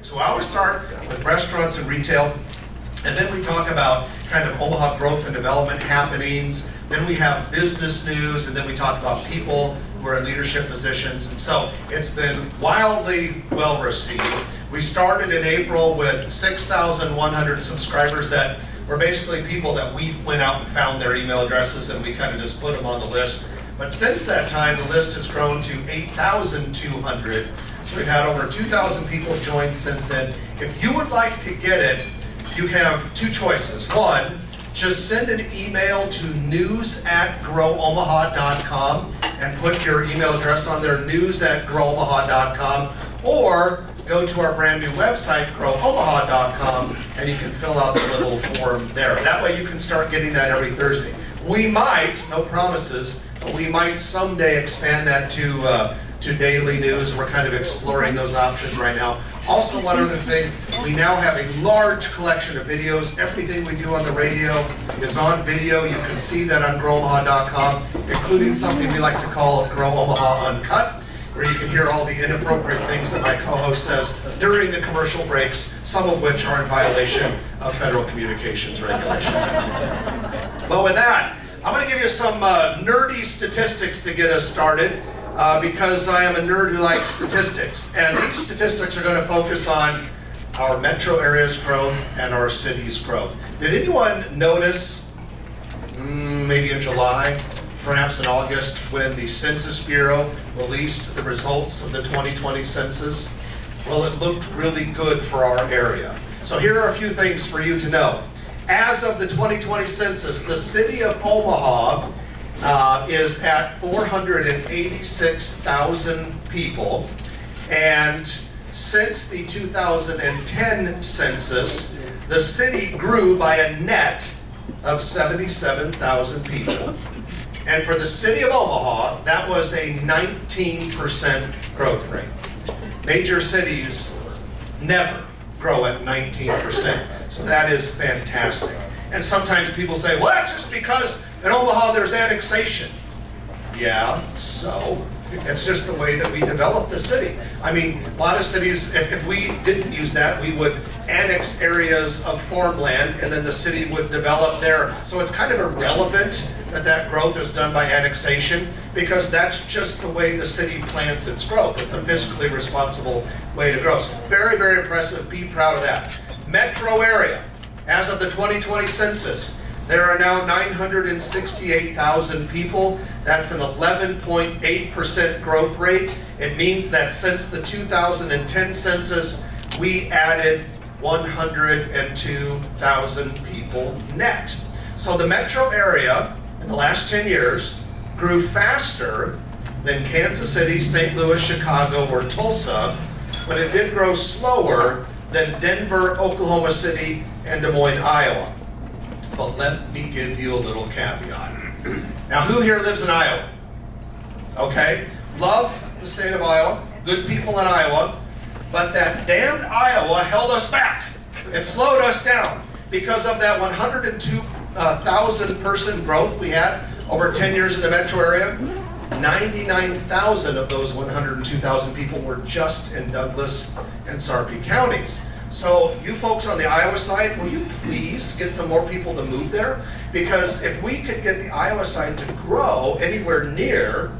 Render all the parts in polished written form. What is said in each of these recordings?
So I always start with restaurants and retail, and then we talk about kind of Omaha growth and development happenings. Then we have business news, and then we talk about people who are in leadership positions. And so it's been wildly well received. We started in April with 6,100 subscribers that were basically people that we went out and found their email addresses, and we kind of just put them on the list. But since that time, the list has grown to 8,200. So we've had over 2,000 people join since then. If you would like to get it, you have two choices. One, just send an email to news@growomaha.com and put your email address on there, news@growomaha.com, or go to our brand new website, growomaha.com, and you can fill out the little form there. That way you can start getting that every Thursday. We might, no promises, but we might someday expand that to daily news. We're kind of exploring those options right now. Also, one other thing, we now have a large collection of videos. Everything we do on the radio is on video. You can see that on growomaha.com, including something we like to call Grow Omaha Uncut, where you can hear all the inappropriate things that my co-host says during the commercial breaks, some of which are in violation of federal communications regulations. But with that, I'm going to give you some nerdy statistics to get us started. Because I am a nerd who likes statistics. And these statistics are going to focus on our metro area's growth and our city's growth. Did anyone notice, maybe in July, perhaps in August, when the Census Bureau released the results of the 2020 census? Well, it looked really good for our area. So here are a few things for you to know. As of the 2020 census, the city of Omaha is at 486,000 people, and since the 2010 census, the city grew by a net of 77,000 people. And for the city of Omaha, that was a 19% growth rate. Major cities never grow at 19%, so that is fantastic. And sometimes people say, well, that's just because in Omaha there's annexation. Yeah, so it's just the way that we develop the city. I mean, a lot of cities, if we didn't use that, we would annex areas of farmland and then the city would develop there. So it's kind of irrelevant that that growth is done by annexation, because that's just the way the city plans its growth. It's a fiscally responsible way to grow. So very, very impressive. Be proud of that. Metro area. As of the 2020 census, there are now 968,000 people. That's an 11.8% growth rate. It means that since the 2010 census, we added 102,000 people net. So the metro area in the last 10 years grew faster than Kansas City, St. Louis, Chicago, or Tulsa, but it did grow slower than Denver, Oklahoma City, and Des Moines, Iowa. But let me give you a little caveat. Now, who here lives in Iowa? Okay, love the state of Iowa, good people in Iowa, but that damned Iowa held us back. It slowed us down because of that 102,000 person growth we had over 10 years in the metro area. 99,000 of those 102,000 people were just in Douglas and Sarpy counties. So you folks on the Iowa side, will you please get some more people to move there? Because if we could get the Iowa side to grow anywhere near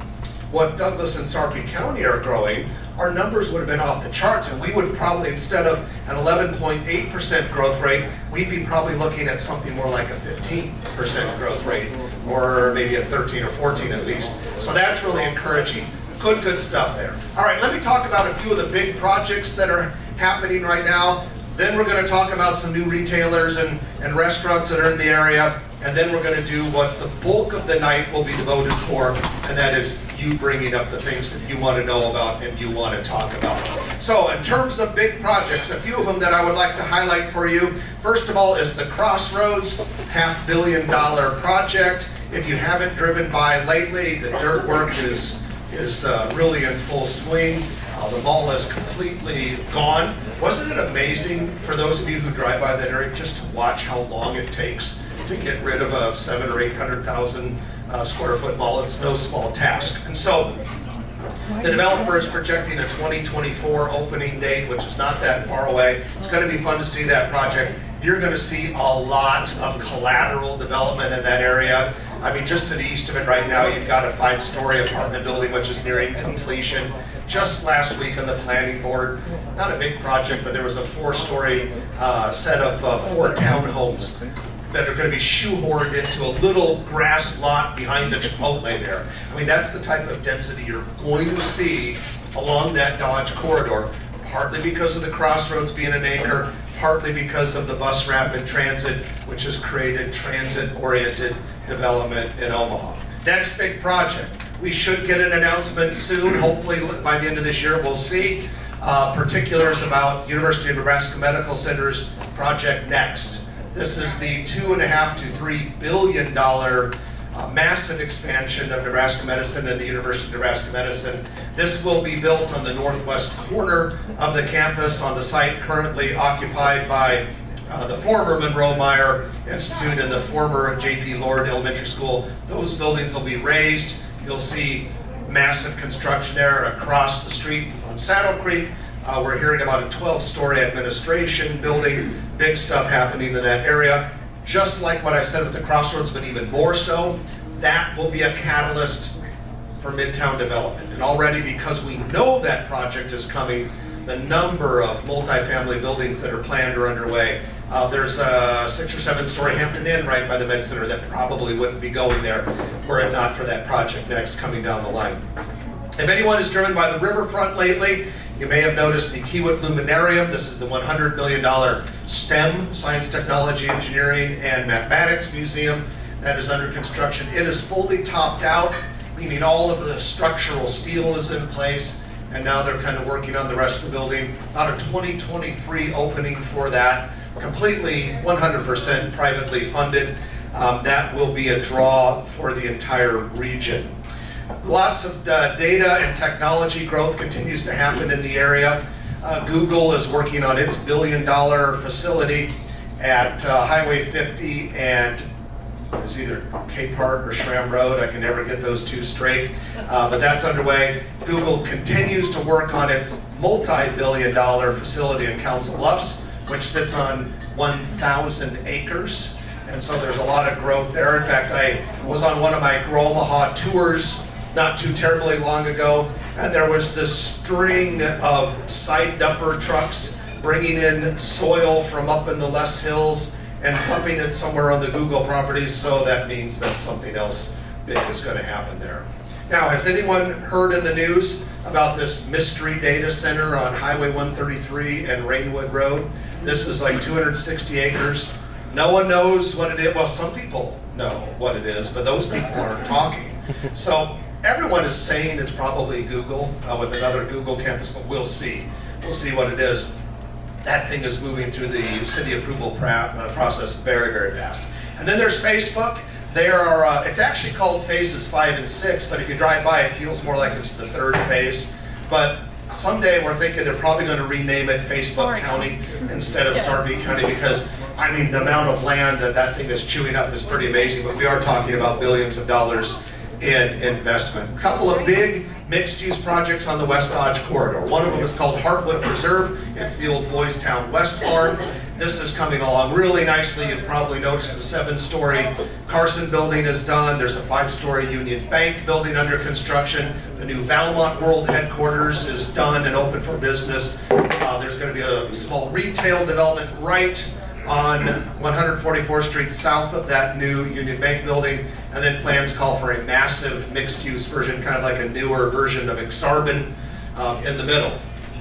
what Douglas and Sarpy County are growing, our numbers would have been off the charts, and we would probably, instead of an 11.8% growth rate, we'd be probably looking at something more like a 15% growth rate, or maybe a 13 or 14 at least. So that's really encouraging. Good stuff there. All right, let me talk about a few of the big projects that are happening right now. Then we're going to talk about some new retailers and restaurants that are in the area. And then we're going to do what the bulk of the night will be devoted for, and that is you bringing up the things that you want to know about and you want to talk about. So in terms of big projects, a few of them that I would like to highlight for you. First of all is the Crossroads $500 million project. If you haven't driven by lately, the dirt work is really in full swing. The mall is completely gone. Wasn't it amazing for those of you who drive by that area just to watch how long it takes to get rid of a 700,000 or 800,000 square foot mall? It's no small task. And so The developer is projecting a 2024 opening date, which is not that far away. It's going to be fun to see that project. You're going to see a lot of collateral development in that area. I mean, just to the east of it right now, you've got a 5-story apartment building which is nearing completion. Just last week on the planning board, not a big project, but there was a 4-story set of 4 townhomes that are going to be shoehorned into a little grass lot behind the Chipotle there. I mean, that's the type of density you're going to see along that Dodge corridor, partly because of the crossroads being an anchor, partly because of the bus rapid transit, which has created transit-oriented development in Omaha. Next big project. We should get an announcement soon, hopefully by the end of this year. We'll see particulars about University of Nebraska Medical Center's Project Next. This is the $2.5 to $3 billion massive expansion of Nebraska Medicine and the University of Nebraska Medicine. This will be built on the northwest corner of the campus on the site currently occupied by the former Monroe Meyer Institute and the former J.P. Lord Elementary School. Those buildings will be raised. You'll see massive construction there across the street on Saddle Creek. We're hearing about a 12-story administration building, big stuff happening in that area. Just like what I said with the crossroads, but even more so, that will be a catalyst for Midtown development. And already, because we know that project is coming, the number of multifamily buildings that are planned or underway. There's a 6 or 7-story Hampton Inn right by the Med Center that probably wouldn't be going there were it not for that Project Next coming down the line. If anyone has driven by the riverfront lately, you may have noticed the Kiewit Luminarium. This is the $100 million STEM, Science, Technology, Engineering, and Mathematics Museum that is under construction. It is fully topped out, meaning all of the structural steel is in place, and now they're kind of working on the rest of the building. About a 2023 opening for that, completely 100% privately funded. That will be a draw for the entire region. Lots of data and technology growth continues to happen in the area. Google is working on its $1 billion facility at Highway 50 and it's either Cape Park or Schramm Road. I can never get those two straight, but that's underway. Google continues to work on its multi-billion-dollar facility in Council Bluffs, which sits on 1,000 acres. And so there's a lot of growth there. In fact, I was on one of my Grow Omaha tours not too terribly long ago, and there was this string of side dumper trucks bringing in soil from up in the Les Hills and dumping it somewhere on the Google property, so that means that something else big is going to happen there. Now, has anyone heard in the news about this mystery data center on Highway 133 and Rainwood Road? This is like 260 acres. No one knows what it is. Well, some people know what it is, but those people aren't talking. So everyone is saying it's probably Google with another Google campus, but we'll see. We'll see what it is. That thing is moving through the city approval process very, very fast. And then there's Facebook. There are, it's actually called phases 5 and 6, but if you drive by, it feels more like it's the third phase. But someday we're thinking they're probably going to rename it Facebook County instead of Sarpy County, because I mean the amount of land that thing is chewing up is pretty amazing. But we are talking about billions of dollars in investment. A couple of big mixed-use projects on the West Dodge corridor. One of them is called Heartwood Preserve. It's the old Boys Town West Farm. This is coming along really nicely. You've probably noticed the 7-story Carson building is done. There's a 5-story Union Bank building under construction. The new Valmont World headquarters is done and open for business. There's going to be a small retail development right on 144th Street south of that new Union Bank building, and then plans call for a massive mixed-use version, kind of like a newer version of Exarban in the middle.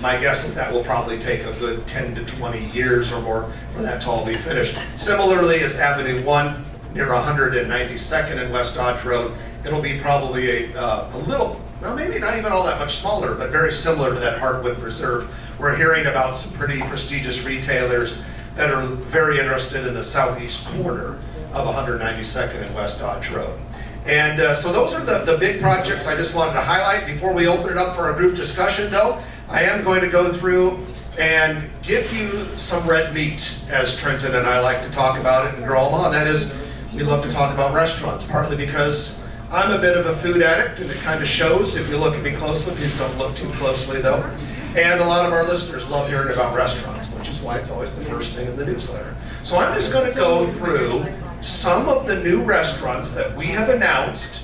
My guess is that will probably take a good 10 to 20 years or more for that to all be finished. Similarly is Avenue 1 near 192nd and West Dodge Road. It'll be probably a little, well, maybe not even all that much smaller, but very similar to that Heartwood Preserve. We're hearing about some pretty prestigious retailers that are very interested in the southeast corner of 192nd and West Dodge Road. And so those are the big projects I just wanted to highlight. Before we open it up for a group discussion though, I am going to go through and give you some red meat, as Trenton and I like to talk about it in Grow Omaha. That is, we love to talk about restaurants, partly because I'm a bit of a food addict, and it kind of shows if you look at me closely. Please don't look too closely, though. And a lot of our listeners love hearing about restaurants, which is why it's always the first thing in the newsletter. So I'm just going to go through some of the new restaurants that we have announced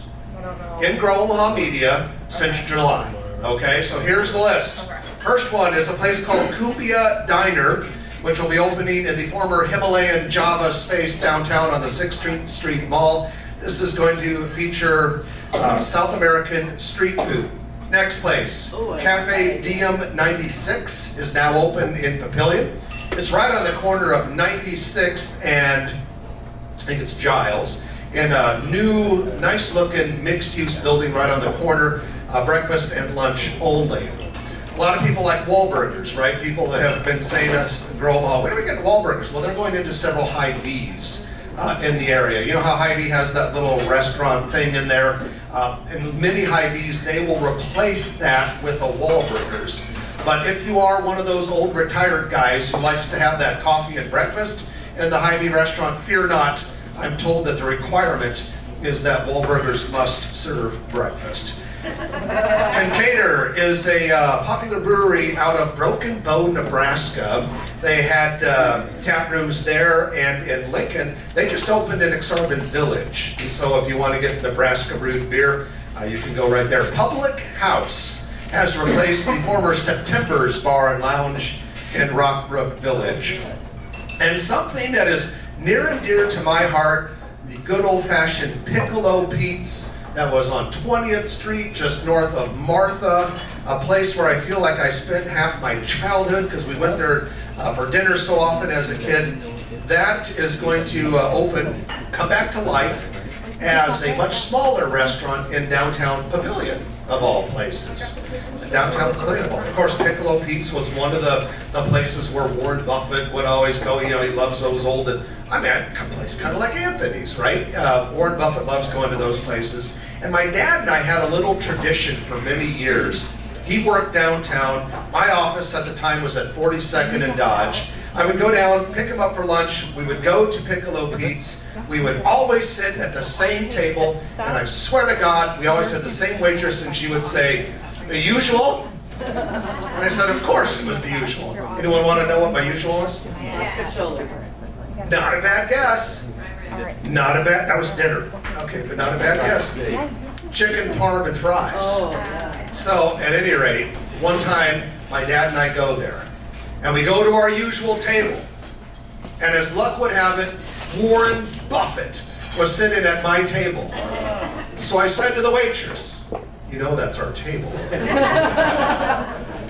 in Grow Omaha Media since July. Okay, so here's the list. First one is a place called Kumbia Diner, which will be opening in the former Himalayan Java space downtown on the 6th Street Mall. This is going to feature South American street food. Next place, Cafe Diem 96 is now open in Papillion. It's right on the corner of 96th and I think it's Giles, in a new, nice-looking mixed-use building right on the corner, breakfast and lunch only. A lot of people like Wahlburgers, right? People that have been saying to us, Grow Omaha, where do we get Wahlburgers? Well, they're going into several Hy-Vees in the area. You know how Hy-Vee has that little restaurant thing in there? In many Hy-Vees, they will replace that with a Wahlburgers. But if you are one of those old retired guys who likes to have that coffee and breakfast in the Hy-Vee restaurant, fear not. I'm told that the requirement is that Wahlburgers must serve breakfast. Kincaidor is a popular brewery out of Broken Bow, Nebraska. They had tap rooms there and in Lincoln. They just opened in Exarban Village. So if you want to get Nebraska brewed beer, you can go right there. Public House has replaced the former September's Bar and Lounge in Rockbrook Village. And something that is near and dear to my heart, the good old-fashioned Piccolo Pete's that was on 20th Street, just north of Martha, a place where I feel like I spent half my childhood because we went there for dinner so often as a kid. That is going to come back to life as a much smaller restaurant in downtown Papillion, of all places. Downtown Papillion. Of course, Piccolo Pete's was one of the places where Warren Buffett would always go. You know, he loves those old, I mean, a place kind of like Anthony's, right? Warren Buffett loves going to those places. And my dad and I had a little tradition for many years. He worked downtown. My office at the time was at 42nd and Dodge. I would go down, pick him up for lunch. We would go to Piccolo Pete's. We would always sit at the same table. And I swear to God, we always had the same waitress, and she would say, "The usual?" And I said, "Of course it was the usual." Anyone want to know what my usual was? Not a bad guess. Not a bad, that was dinner. Okay, but not a bad guess. Chicken parm and fries. So, at any rate, one time, my dad and I go there. And we go to our usual table. And as luck would have it, Warren Buffett was sitting at my table. So I said to the waitress, "You know that's our table.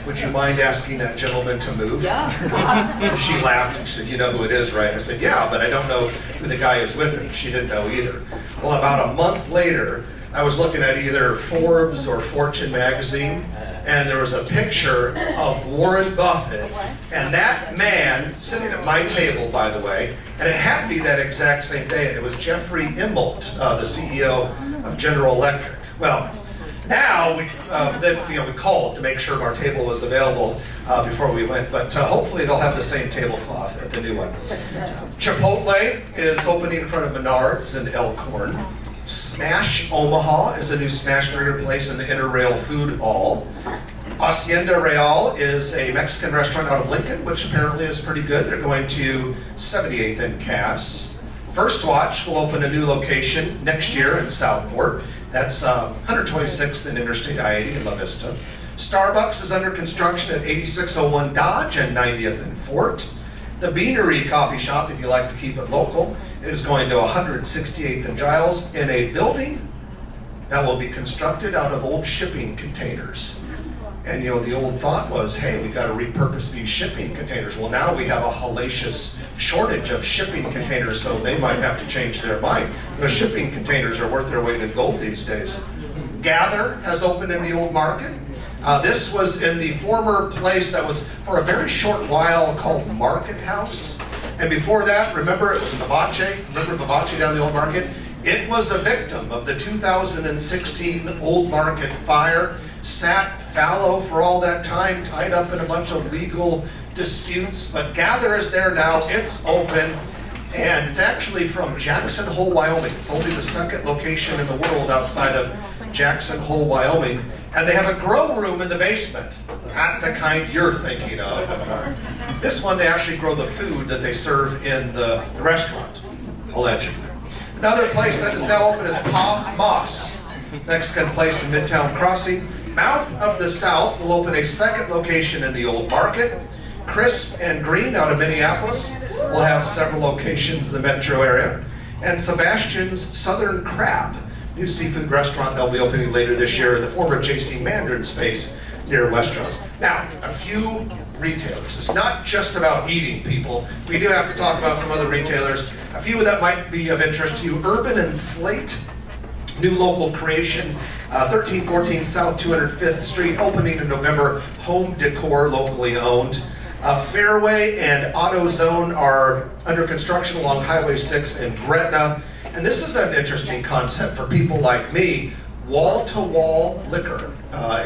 Would you mind asking that gentleman to move?" Yeah. She laughed and she said, "You know who it is, right?" I said, "Yeah, but I don't know who the guy is with him." She didn't know either. Well, about a month later, I was looking at either Forbes or Fortune magazine, and there was a picture of Warren Buffett, and that man sitting at my table, by the way, and it happened to be that exact same day, and it was Jeffrey Immelt, the CEO of General Electric. Well, now we called to make sure our table was available before we went, but hopefully they'll have the same tablecloth at the new one. Chipotle is opening in front of Menards in Elkhorn. Smash Omaha is a new smash burger place in the Inner Rail Food Hall. Hacienda Real is a Mexican restaurant out of Lincoln, which apparently is pretty good. They're going to 78th and Cass. First Watch will open a new location next year in Southport. That's 126th and Interstate I-80 in La Vista. Starbucks is under construction at 8601 Dodge and 90th and Fort. The Beanery Coffee Shop, if you like to keep it local, is going to 168th and Giles in a building that will be constructed out of old shipping containers. And you know, the old thought was, hey, we got to repurpose these shipping containers. Well, now we have a hellacious shortage of shipping containers, so they might have to change their mind. Those shipping containers are worth their weight in gold these days. Gather has opened in the old market. This was in the former place that was for a very short while called Market House. And before that, remember, it was Vivace. Remember Vivace down the old market? It was a victim of the 2016 Old Market fire. Sat fallow for all that time, tied up in a bunch of legal disputes. But Gather is there now. It's open. And it's actually from Jackson Hole, Wyoming. It's only the second location in the world outside of Jackson Hole, Wyoming. And they have a grow room in the basement, not the kind you're thinking of. This one, they actually grow the food that they serve in the restaurant, allegedly. Another place that is now open is Pa Moss, Mexican place in Midtown Crossing. Mouth of the South will open a second location in the Old Market. Crisp and Green out of Minneapolis will have several locations in the metro area. And Sebastian's Southern Crab, new seafood restaurant that will be opening later this year in the former J.C. Mandarin space near Westeros. Now, a few retailers. It's not just about eating, people. We do have to talk about some other retailers. A few that might be of interest to you. Urban and Slate, new local creation, 1314 South 205th Street, opening in November. Home decor, locally owned. Fairway and AutoZone are under construction along Highway 6 in Gretna. And this is an interesting concept for people like me. Wall-to-wall liquor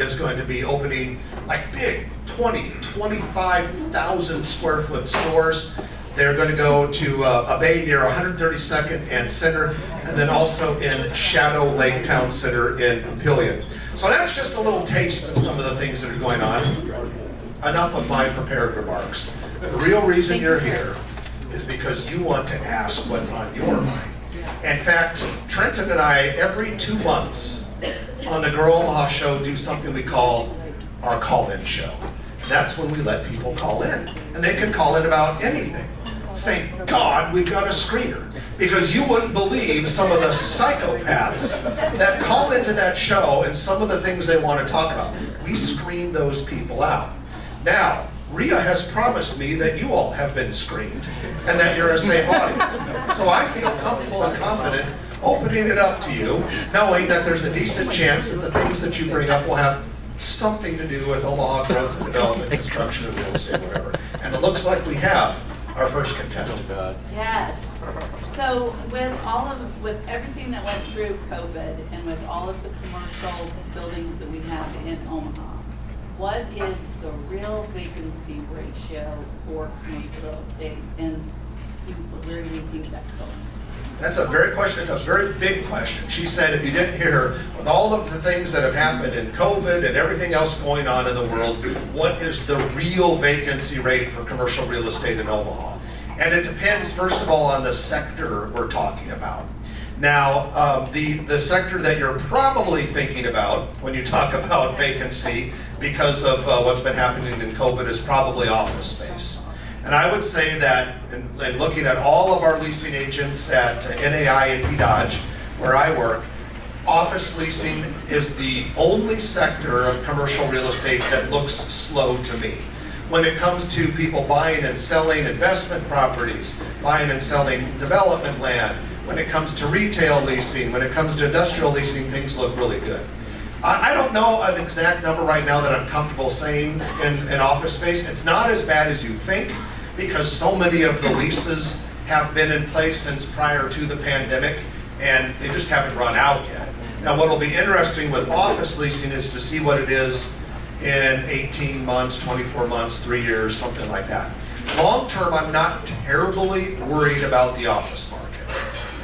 is going to be opening like big 25,000 square foot stores. They're going to go to a bay near 132nd and Center, and then also in Shadow Lake Town Center in Papillion. So that's just a little taste of some of the things that are going on. Enough of my prepared remarks. The real reason you're here is because you want to ask what's on your mind. In fact, Trenton and I, every 2 months on the Grow Omaha show, do something we call our call-in show. That's when we let people call in. And they can call in about anything. Thank God we've got a screener. Because you wouldn't believe some of the psychopaths that call into that show and some of the things they want to talk about. We screen those people out. Now, Rhea has promised me that you all have been screened and that you're a safe audience. So I feel comfortable and confident opening it up to you, knowing that there's a decent chance that the things that you bring up will have something to do with Omaha growth and development, construction and real estate, whatever. And it looks like we have our first contestant. Yes. So with everything that went through COVID and with all of the commercial buildings that we have in Omaha, what is the real vacancy ratio for commercial real estate, and where do you think that's going? That's a very question. It's a very big question. She said, if you didn't hear her, with all of the things that have happened in COVID and everything else going on in the world, what is the real vacancy rate for commercial real estate in Omaha? And it depends, first of all, on the sector we're talking about. Now, the sector that you're probably thinking about when you talk about vacancy, because of what's been happening in COVID, is probably office space. And I would say that, in looking at all of our leasing agents at NAI and PDodge, where I work, office leasing is the only sector of commercial real estate that looks slow to me. When it comes to people buying and selling investment properties, buying and selling development land, when it comes to retail leasing, when it comes to industrial leasing, things look really good. I don't know an exact number right now that I'm comfortable saying in office space. It's not as bad as you think, because so many of the leases have been in place since prior to the pandemic, and they just haven't run out yet. Now, what will be interesting with office leasing is to see what it is in 18 months, 24 months, 3 years, something like that. Long term, I'm not terribly worried about the office market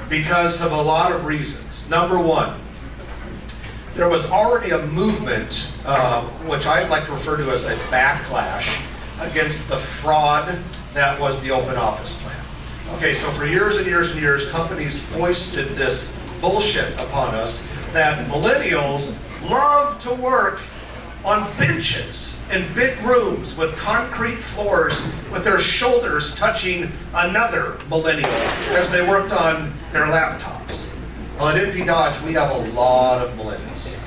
because of a lot of reasons. Number one, there was already a movement, which I'd like to refer to as a backlash against the fraud that was the open office plan. Okay, so for years and years and years, companies foisted this bullshit upon us that millennials love to work on benches in big rooms with concrete floors with their shoulders touching another millennial as they worked on their laptops. Well, at NP Dodge, we have a lot of millennials.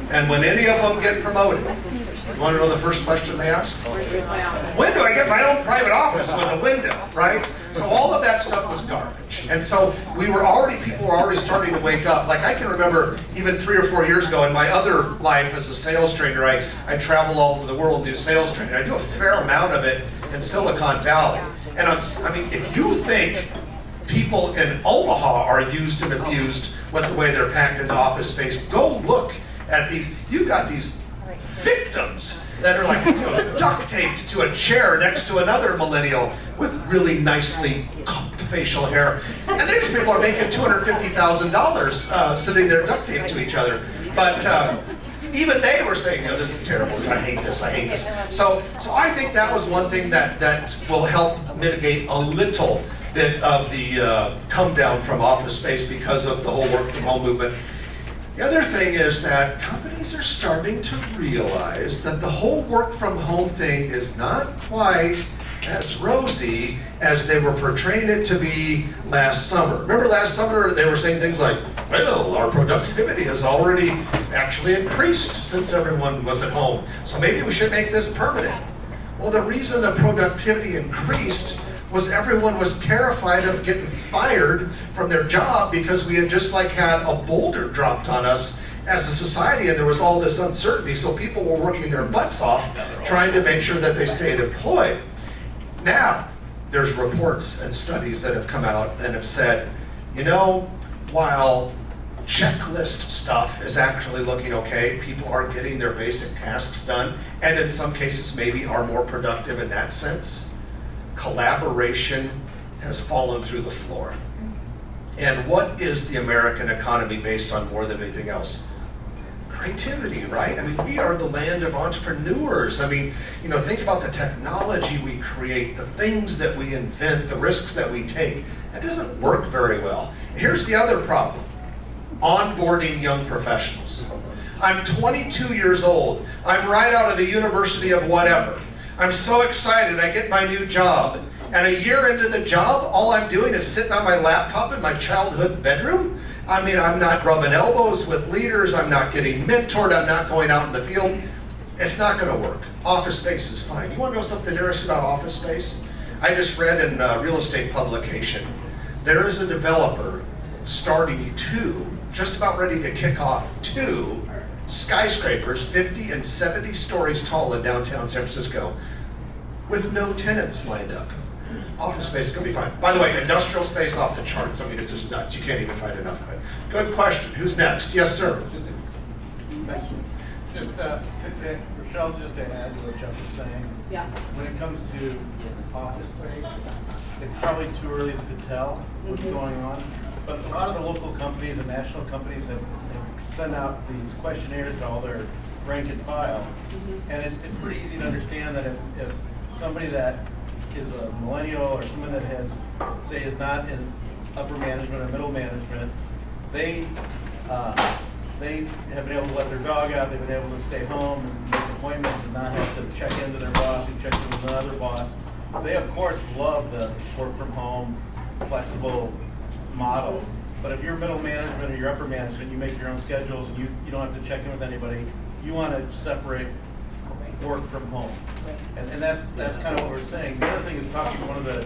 And when any of them get promoted, you want to know the first question they ask? When do I get my own private office with a window, right? So all of that stuff was garbage. And so people were already starting to wake up. Like I can remember even 3 or 4 years ago in my other life as a sales trainer, I travel all over the world and do sales training. I do a fair amount of it in Silicon Valley. And if you think people in Omaha are used and abused with the way they're packed into office space, go look at these. You've got these victims that are like duct taped to a chair next to another millennial with really nicely facial hair. And these people are making $250,000 sitting there duct taped to each other. But even they were saying, this is terrible. I hate this. I hate this. So I think that was one thing that will help mitigate a little bit of the come down from office space because of the whole work from home movement. The other thing is that companies are starting to realize that the whole work from home thing is not quite as rosy as they were portraying it to be last summer. Remember last summer they were saying things like, well, our productivity has already actually increased since everyone was at home, so maybe we should make this permanent. Well, the reason the productivity increased was everyone was terrified of getting fired from their job because we had just like had a boulder dropped on us as a society, and there was all this uncertainty, so people were working their butts off trying to make sure that they stayed employed. Now, there's reports and studies that have come out and have said, while checklist stuff is actually looking okay, people are getting their basic tasks done, and in some cases maybe are more productive in that sense, collaboration has fallen through the floor. And what is the American economy based on more than anything else? Creativity, right? I mean, we are the land of entrepreneurs. I mean, think about the technology we create, the things that we invent, the risks that we take. That doesn't work very well. Here's the other problem: onboarding young professionals. I'm 22 years old. I'm right out of the university of whatever. I'm so excited. I get my new job. And a year into the job, all I'm doing is sitting on my laptop in my childhood bedroom. I mean, I'm not rubbing elbows with leaders. I'm not getting mentored. I'm not going out in the field. It's not going to work. Office space is fine. You want to know something interesting about office space? I just read in a real estate publication, there is a developer starting just about ready to kick off 2 skyscrapers, 50 and 70 stories tall in downtown San Francisco, with no tenants lined up. Office space is going to be fine. By the way, industrial space off the charts. I mean, it's just nuts. You can't even find enough of it. Good question. Who's next? Yes, sir. Rochelle, just to add to what Jeff was saying. Yeah. When it comes to office space, it's probably too early to tell what's going on. But a lot of the local companies and national companies have sent out these questionnaires to all their rank and file. And it's pretty easy to understand that if somebody that is a millennial or someone that is not in upper management or middle management, they have been able to let their dog out, they've been able to stay home and make appointments and not have to check into their boss who checks into another boss. They, of course, love the work from home, flexible model. But if you're middle management or you're upper management, you make your own schedules and you don't have to check in with anybody, you want to separate work from home. And that's kind of what we're saying. The other thing is talking to one of the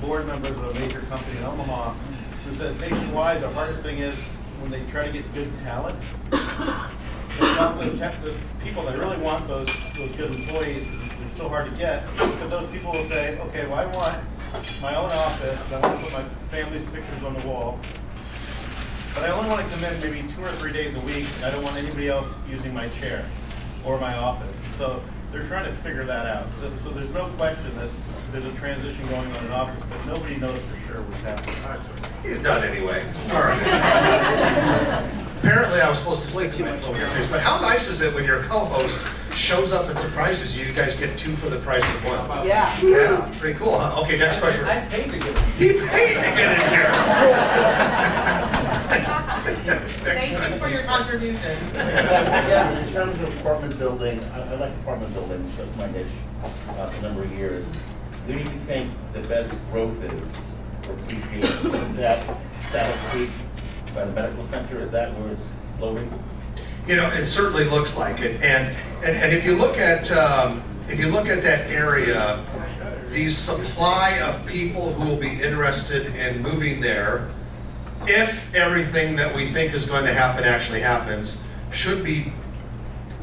board members of a major company in Omaha who says nationwide the hardest thing is when they try to get good talent. There's people that really want those good employees because they're so hard to get. But those people will say, okay, well, I want my own office, I want to put my family's pictures on the wall, but I only want to come in maybe 2 or 3 days a week, and I don't want anybody else using my chair or my office. So they're trying to figure that out. So there's no question that there's a transition going on in office, but nobody knows for sure what's happening. He's done anyway. All right. Apparently I was supposed to stick to my phone here, but how nice is it when your co-host shows up and surprises you? You guys get 2 for the price of 1. Yeah. Yeah, pretty cool, huh? Okay, next question. I paid to get in. He paid to get in here. Thank you for your contribution. In terms of apartment building, I like apartment buildings, that's my niche for a number of years. Where do you think the best growth is for appreciation? That Saddle Creek by the medical center, is that where it's exploding? It certainly looks like it, and if you look at that area, the supply of people who will be interested in moving there, if everything that we think is going to happen actually happens, should be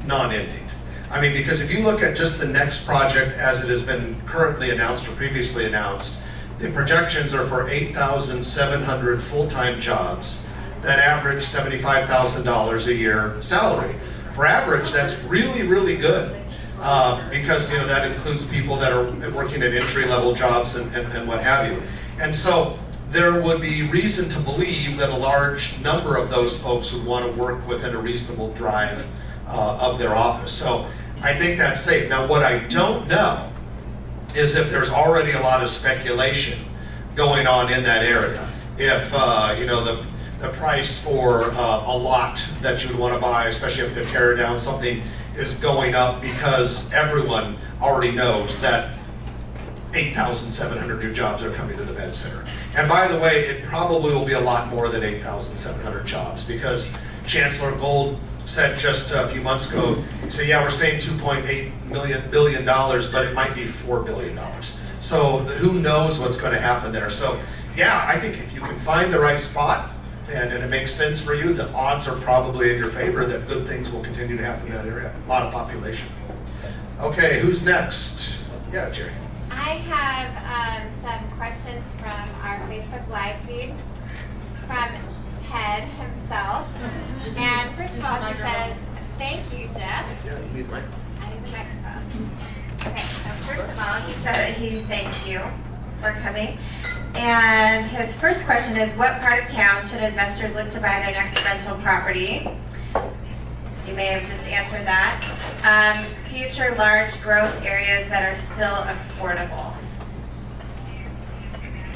non-ending. I mean, because if you look at just the next project as it has been currently announced or previously announced, the projections are for 8,700 full-time jobs that average $75,000 a year salary. For average, that's really, really good because that includes people that are working at entry-level jobs and what have you. And so there would be reason to believe that a large number of those folks would want to work within a reasonable drive of their office. So I think that's safe. Now, what I don't know is if there's already a lot of speculation going on in that area. If the price for a lot that you would want to buy, especially if you tear down something, is going up because everyone already knows that 8,700 new jobs are coming to the Med Center. And by the way, it probably will be a lot more than 8,700 jobs, because Chancellor Gold said just a few months ago, he said, yeah, we're saying $2.8 billion, but it might be $4 billion. So who knows what's going to happen there. So yeah, I think if you can find the right spot and it makes sense for you, the odds are probably in your favor that good things will continue to happen in that area. A lot of population. Okay, who's next? Yeah, Jerry. I have some questions from our Facebook Live feed from Ted himself. And first of all, he says, thank you, Jeff. Yeah, you need the microphone. I need the microphone. Okay, so first of all, he said that he thanks you for coming. And his first question is, what part of town should investors look to buy their next rental property? You may have just answered that. Future large growth areas that are still affordable.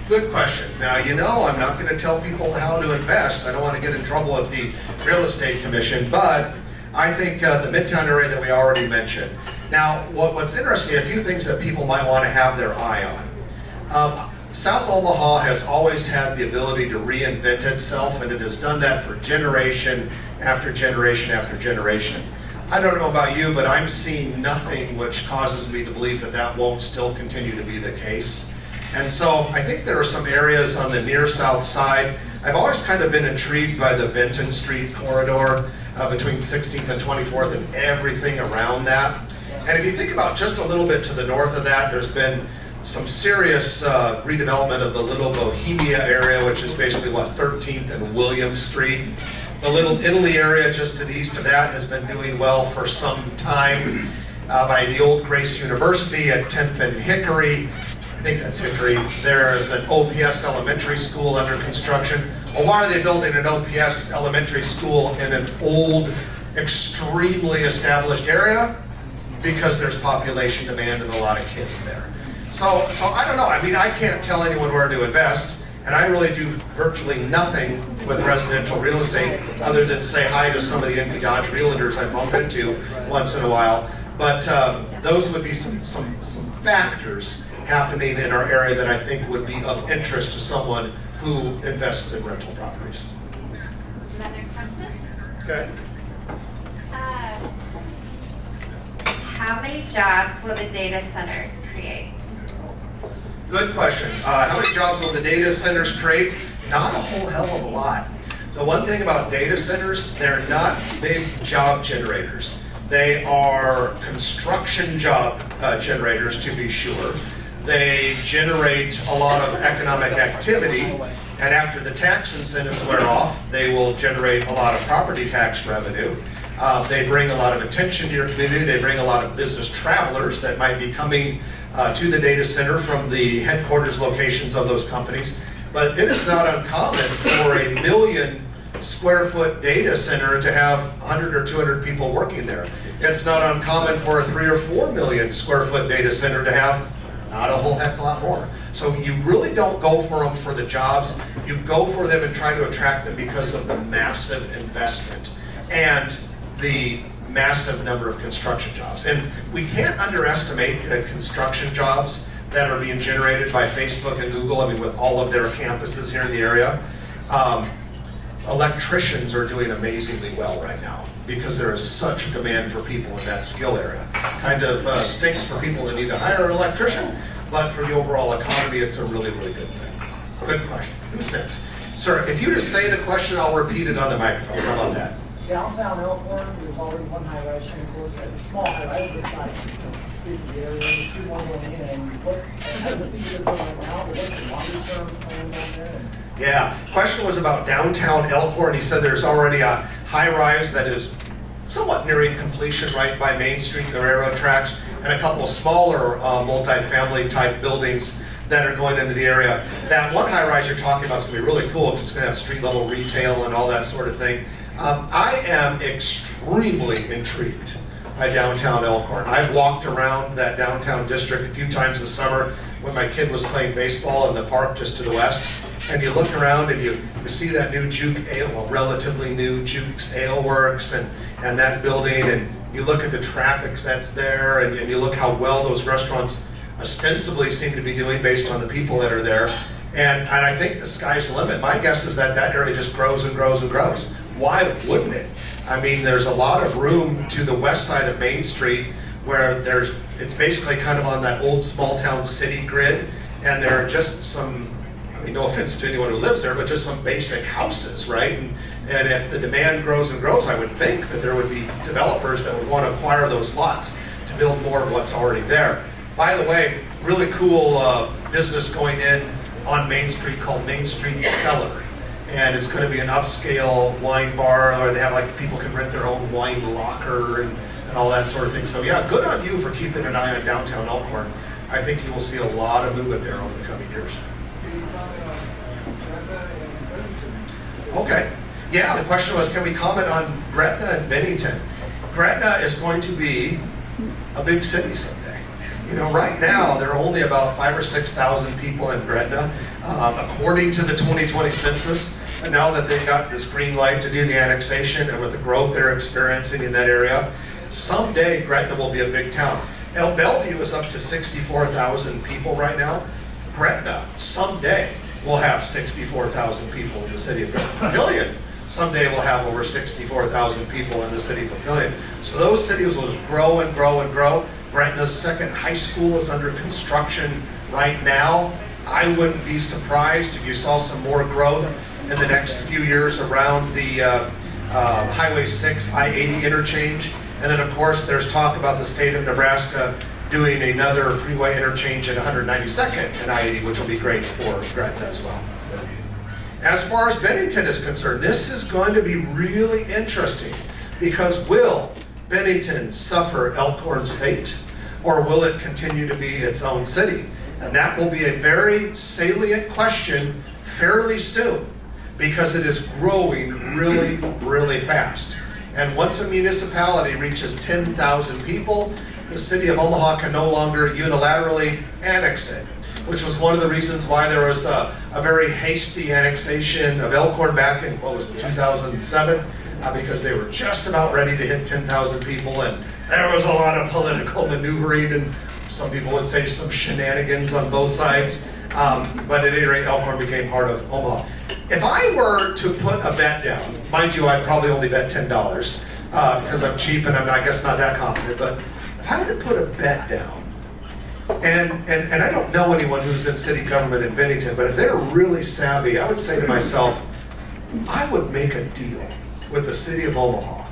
Good questions. Now, I'm not going to tell people how to invest. I don't want to get in trouble with the Real Estate Commission, but I think the Midtown area that we already mentioned. Now, what's interesting, a few things that people might want to have their eye on. South Omaha has always had the ability to reinvent itself, and it has done that for generation after generation after generation. I don't know about you, but I'm seeing nothing which causes me to believe that that won't still continue to be the case. And so I think there are some areas on the near south side. I've always kind of been intrigued by the Benton Street corridor between 16th and 24th and everything around that. And if you think about just a little bit to the north of that, there's been some serious redevelopment of the Little Bohemia area, which is basically 13th and William Street. The Little Italy area just to the east of that has been doing well for some time. By the old Grace University at 10th and Hickory, I think that's Hickory, there is an OPS elementary school under construction. Well, why are they building an OPS elementary school in an old, extremely established area? Because there's population demand and a lot of kids there. So I don't know. I mean, I can't tell anyone where to invest, and I really do virtually nothing with residential real estate other than say hi to some of the NP Dodge realtors I bump into once in a while. But those would be some factors happening in our area that I think would be of interest to someone who invests in rental properties. Another question? Okay. How many jobs will the data centers create? Good question. How many jobs will the data centers create? Not a whole hell of a lot. The one thing about data centers, they're not big job generators. They are construction job generators, to be sure. They generate a lot of economic activity, and after the tax incentives wear off, they will generate a lot of property tax revenue. They bring a lot of attention to your community. They bring a lot of business travelers that might be coming to the data center from the headquarters locations of those companies. But it is not uncommon for a 1 million square foot data center to have 100 or 200 people working there. It's not uncommon for a 3 or 4 million square foot data center to have not a whole heck of a lot more. So you really don't go for them for the jobs. You go for them and try to attract them because of the massive investment and the massive number of construction jobs. And we can't underestimate the construction jobs that are being generated by Facebook and Google, I mean, with all of their campuses here in the area. Electricians are doing amazingly well right now because there is such a demand for people in that skill area. Kind of stinks for people that need to hire an electrician, but for the overall economy, it's a really, really good thing. Good question. Who's next? Sir, if you just say the question, I'll repeat it on the microphone. How about that? Downtown Elkhorn, there's already one high-rise, and of course, a small high-rise, it's not big for the area, and 2 more going in, and I haven't seen it right now, but what's the longer-term plan down there? Yeah, question was about downtown Elkhorn. He said there's already a high-rise that is somewhat nearing completion right by Main Street and the railroad tracks, and a couple of smaller multi-family type buildings that are going into the area. That one high-rise you're talking about is going to be really cool because it's going to have street-level retail and all that sort of thing. I am extremely intrigued by downtown Elkhorn. I've walked around that downtown district a few times this summer when my kid was playing baseball in the park just to the west. And you look around and you see that new Juke Ale, well, relatively new Juke's Ale Works and that building, and you look at the traffic that's there, and you look how well those restaurants ostensibly seem to be doing based on the people that are there. And I think the sky's the limit. My guess is that area just grows and grows and grows. Why wouldn't it? I mean, there's a lot of room to the west side of Main Street where it's basically kind of on that old small town city grid, and there are just some, I mean, no offense to anyone who lives there, but just some basic houses, right? And if the demand grows and grows, I would think that there would be developers that would want to acquire those lots to build more of what's already there. By the way, really cool business going in on Main Street called Main Street Cellar. And it's going to be an upscale wine bar, or they have like people can rent their own wine locker and all that sort of thing. So yeah, good on you for keeping an eye on downtown Elkhorn. I think you will see a lot of movement there over the coming years. Okay. Yeah, the question was, can we comment on Gretna and Bennington? Gretna is going to be a big city someday. You know, right now, there are only about 5,000 or 6,000 people in Gretna, according to the 2020 census. And now that they've got this green light to do the annexation, and with the growth they're experiencing in that area, someday Gretna will be a big town. Bellevue is up to 64,000 people right now. Gretna, someday, will have 64,000 people in the city of Gretna. Papillion, someday will have over 64,000 people in the city of Papillion. So those cities will just grow and grow and grow. Gretna's second high school is under construction right now. I wouldn't be surprised if you saw some more growth in the next few years around the Highway 6 I-80 interchange. And then, of course, there's talk about the state of Nebraska doing another freeway interchange at 192nd and I-80, which will be great for Gretna as well. As far as Bennington is concerned, this is going to be really interesting, because will Bennington suffer Elkhorn's fate, or will it continue to be its own city? And that will be a very salient question fairly soon, because it is growing really, really fast. And once a municipality reaches 10,000 people, the city of Omaha can no longer unilaterally annex it, which was one of the reasons why there was a very hasty annexation of Elkhorn back in, 2007, because they were just about ready to hit 10,000 people, and there was a lot of political maneuvering, and some people would say some shenanigans on both sides, but at any rate, Elkhorn became part of Omaha. If I were to put a bet down, mind you, I'd probably only bet $10, because I'm cheap and I'm, I guess, not that confident, but if I had to put a bet down, and I don't know anyone who's in city government in Bennington, but if they're really savvy, I would say to myself, I would make a deal with the city of Omaha.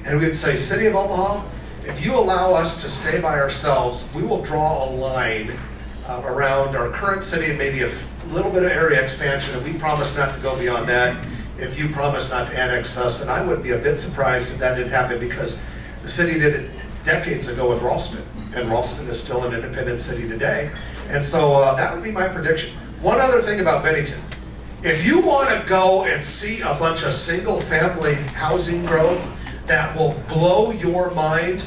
And we would say, city of Omaha, if you allow us to stay by ourselves, we will draw a line around our current city and maybe a little bit of area expansion, and we promise not to go beyond that if you promise not to annex us. And I would be a bit surprised if that didn't happen, because the city did it decades ago with Ralston, and Ralston is still an independent city today. And so that would be my prediction. One other thing about Bennington, if you want to go and see a bunch of single-family housing growth that will blow your mind,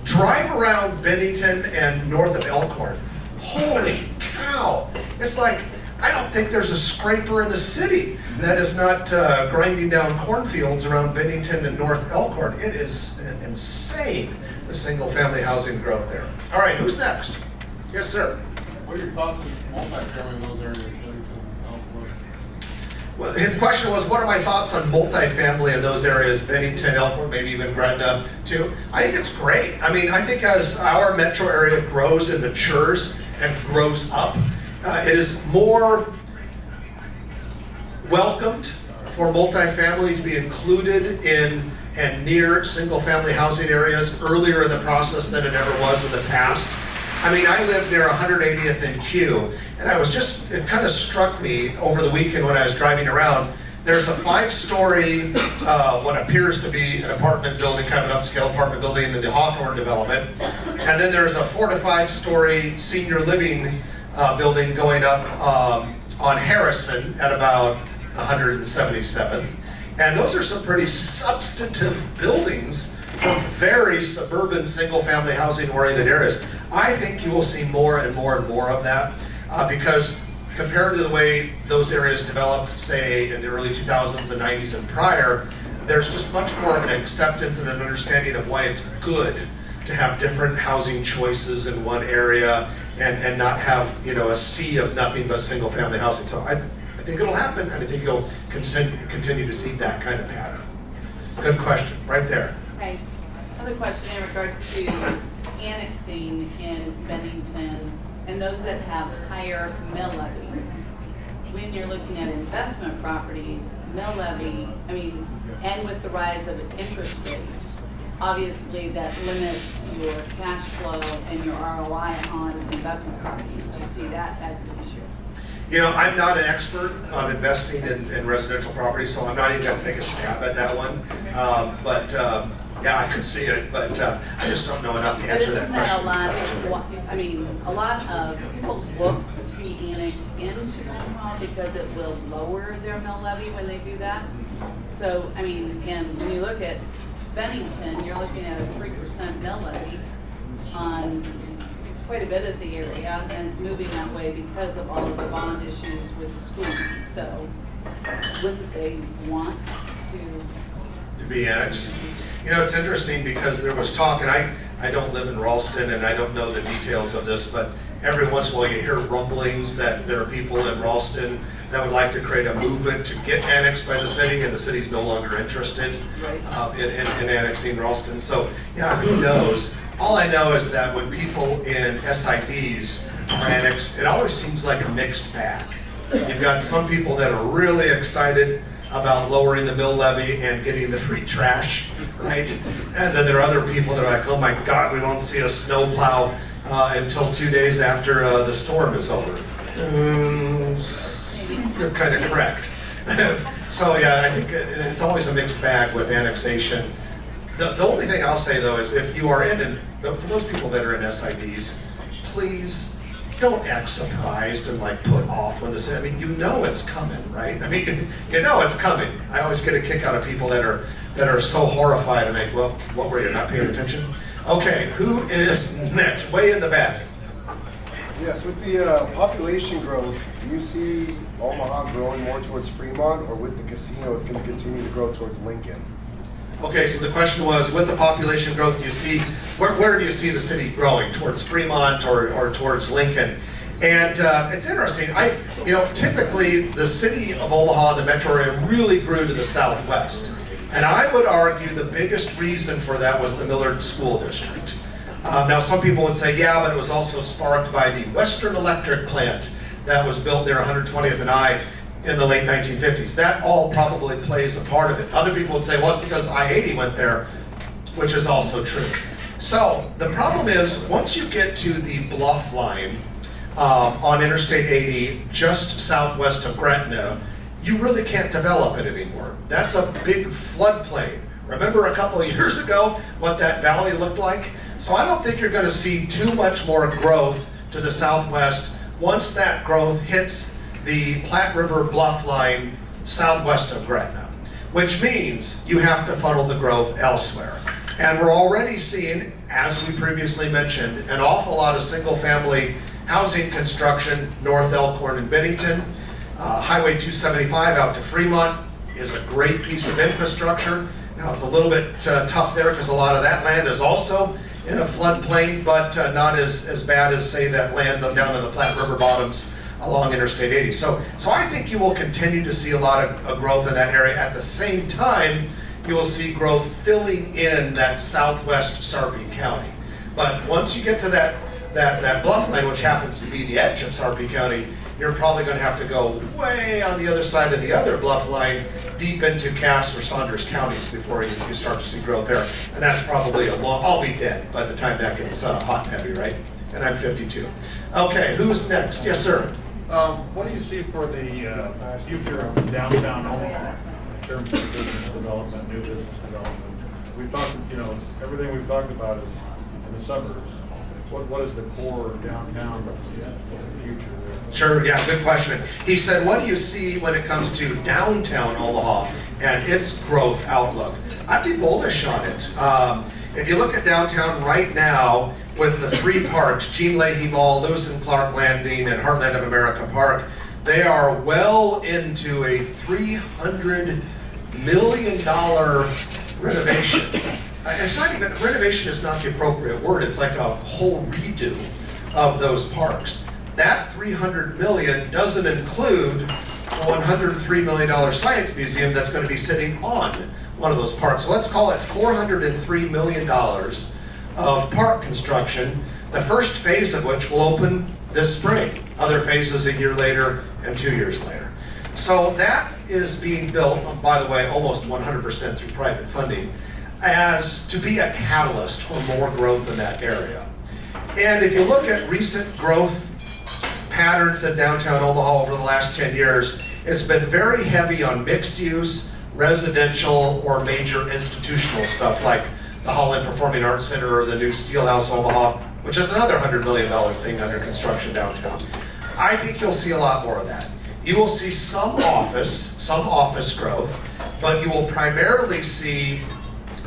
drive around Bennington and north of Elkhorn. Holy cow! It's like, I don't think there's a scraper in the city that is not grinding down cornfields around Bennington and North Elkhorn. It is insane, the single-family housing growth there. All right, who's next? Yes, sir. What are your thoughts on multifamily in those areas, Bennington, Elkhorn? Well, the question was, what are my thoughts on multifamily in those areas, Bennington, Elkhorn, maybe even Gretna too? I think it's great. I mean, I think as our metro area grows and matures and grows up, it is more welcomed for multifamily to be included in and near single-family housing areas earlier in the process than it ever was in the past. I mean, I live near 180th and Q, and it kind of struck me over the weekend when I was driving around. There's a 5-story, what appears to be an apartment building, kind of an upscale apartment building in the Hawthorne development. And then there's a 4 to 5 story senior living building going up on Harrison at about 177th. And those are some pretty substantive buildings for very suburban, single-family housing oriented areas. I think you will see more and more and more of that because compared to the way those areas developed, say, in the early 2000s, the 90s, and prior, there's just much more of an acceptance and an understanding of why it's good to have different housing choices in one area and not have, you know, a sea of nothing but single-family housing. So I think it'll happen, and I think you'll continue to see that kind of pattern. Good question, right there. Okay. Another question in regard to annexing in Bennington and those that have higher mill levies. When you're looking at investment properties, mill levy, and with the rise of interest rates, obviously that limits your cash flow and your ROI on investment properties. Do you see that as an issue? You know, I'm not an expert on investing in residential properties, so I'm not even going to take a stab at that one. Yeah, I could see it, but I just don't know enough to answer that question. A lot of people look to be annexed into Omaha because it will lower their mill levy when they do that. So, and when you look at Bennington, you're looking at a 3% mill levy on quite a bit of the area and moving that way because of all of the bond issues with the school. So, would they want to be annexed? You know, it's interesting because there was talk, and I don't live in Ralston and I don't know the details of this, but every once in a while you hear rumblings that there are people in Ralston that would like to create a movement to get annexed by the city, and the city's no longer interested in annexing Ralston. So, yeah, who knows? All I know is that when people in SIDs are annexed, it always seems like a mixed bag. You've got some people that are really excited about lowering the mill levy and getting the free trash, right? And then there are other people that are like, oh my God, we won't see a snowplow until 2 days after the storm is over. They're kind of correct. So yeah, I think it's always a mixed bag with annexation. The only thing I'll say though is if you are for those people that are in SIDs, please don't act surprised and like put off when this, you know it's coming, right? You know it's coming. I always get a kick out of people that are so horrified and like, well, what were you, not paying attention? Okay, who is next? Way in the back. Yes, with the population growth, do you see Omaha growing more towards Fremont, or with the casino it's going to continue to grow towards Lincoln? Okay, so the question was, with the population growth, you see, where do you see the city growing? Towards Fremont or towards Lincoln? And it's interesting. Typically the city of Omaha, the metro area, really grew to the southwest. And I would argue the biggest reason for that was the Millard School District. Now, some people would say, yeah, but it was also sparked by the Western Electric plant that was built near 120th and I in the late 1950s. That all probably plays a part of it. Other people would say, well, it's because I-80 went there, which is also true. So the problem is, once you get to the bluff line on Interstate 80, just southwest of Gretna, you really can't develop it anymore. That's a big floodplain. Remember a couple of years ago what that valley looked like? So I don't think you're going to see too much more growth to the southwest once that growth hits the Platte River bluff line southwest of Gretna, which means you have to funnel the growth elsewhere. And we're already seeing, as we previously mentioned, an awful lot of single-family housing construction north Elkhorn and Bennington. Highway 275 out to Fremont is a great piece of infrastructure. Now it's a little bit tough there because a lot of that land is also in a floodplain, but not as bad as, say, that land down in the Platte River bottoms along Interstate 80. So I think you will continue to see a lot of growth in that area. At the same time, you will see growth filling in that southwest Sarpy County. But once you get to that bluff line, which happens to be the edge of Sarpy County, you're probably going to have to go way on the other side of the other bluff line, deep into Cass or Saunders counties before you start to see growth there. And that's probably I'll be dead by the time that gets hot and heavy, right? And I'm 52. Okay, who's next? Yes, sir. What do you see for the future of downtown Omaha in terms of business development, new business development? We've talked, everything we've talked about is in the suburbs. what is the core downtown, what's the future there? Sure, yeah, good question. He said, what do you see when it comes to downtown Omaha and its growth outlook? I'd be bullish on it. If you look at downtown right now with the three parks, Gene Leahy Mall, Lewis and Clark Landing, and Heartland of America Park, they are well into a $300 million renovation. It's not even, renovation is not the appropriate word, it's like a whole redo of those parks. That $300 million doesn't include the $103 million science museum that's going to be sitting on one of those parks. So let's call it $403 million of park construction, the first phase of which will open this spring. Other phases a year later and 2 years later. So that is being built, by the way, almost 100% through private funding, as to be a catalyst for more growth in that area. And if you look at recent growth patterns in downtown Omaha over the last 10 years, it's been very heavy on mixed use, residential, or major institutional stuff like the Holland Performing Arts Center or the new Steelhouse Omaha, which is another $100 million thing under construction downtown. I think you'll see a lot more of that. You will see some office growth, but you will primarily see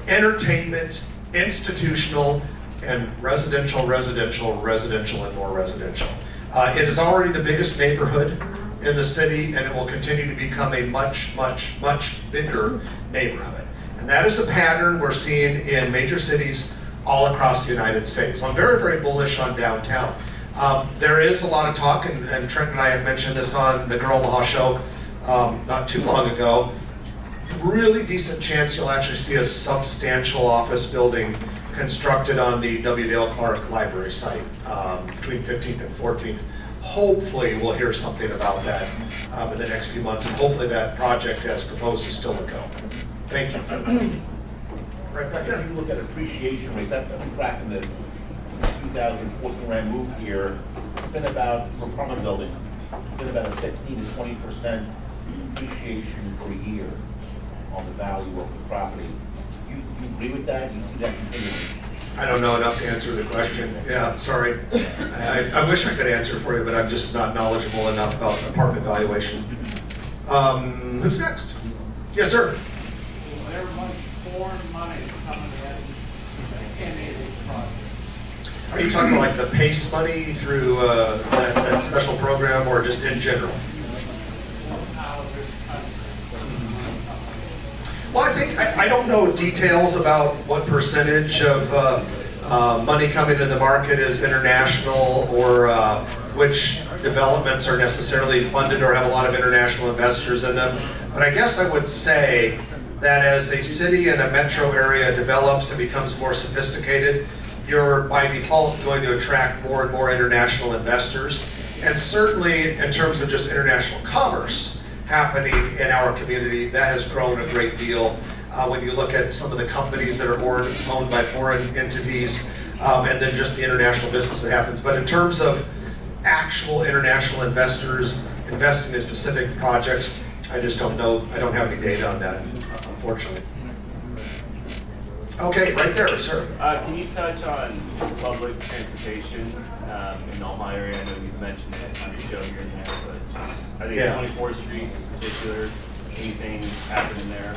entertainment, institutional, and residential, and more residential. It is already the biggest neighborhood in the city, and it will continue to become a much, much, much bigger neighborhood. And that is a pattern we're seeing in major cities all across the United States. So I'm very, very bullish on downtown. There is a lot of talk, and Trent and I have mentioned this on the Grow Omaha show not too long ago. Really decent chance you'll actually see a substantial office building constructed on the W. Dale Clark Library site between 15th and 14th. Hopefully we'll hear something about that in the next few months, and hopefully that project as proposed is still a go. Thank you for that. Right back there, you look at appreciation rates. I've been tracking this since 2014 when I moved here. It's been about, for apartment buildings, it's been about a 15 to 20% appreciation per year on the value of the property. You agree with that? You see that continuing? I don't know enough to answer the question. Yeah, sorry. I wish I could answer it for you, but I'm just not knowledgeable enough about apartment valuation. Who's next? Yes, sir. There much foreign money coming in any of these projects? Are you talking about like the PACE money through that special program, or just in general? Out of this country? Well, I think, I don't know details about what percentage of money coming to the market is international, or which developments are necessarily funded or have a lot of international investors in them. But I guess I would say that as a city and a metro area develops and becomes more sophisticated, you're by default going to attract more and more international investors. And certainly in terms of just international commerce happening in our community, that has grown a great deal. When you look at some of the companies that are owned by foreign entities, and then just the international business that happens. But in terms of actual international investors investing in specific projects, I just don't know. I don't have any data on that, unfortunately. Okay, right there, sir. Can you touch on just public transportation in the Omaha area? I know you've mentioned it on your show here and there, but just, I think 24th Street in particular, anything happening there?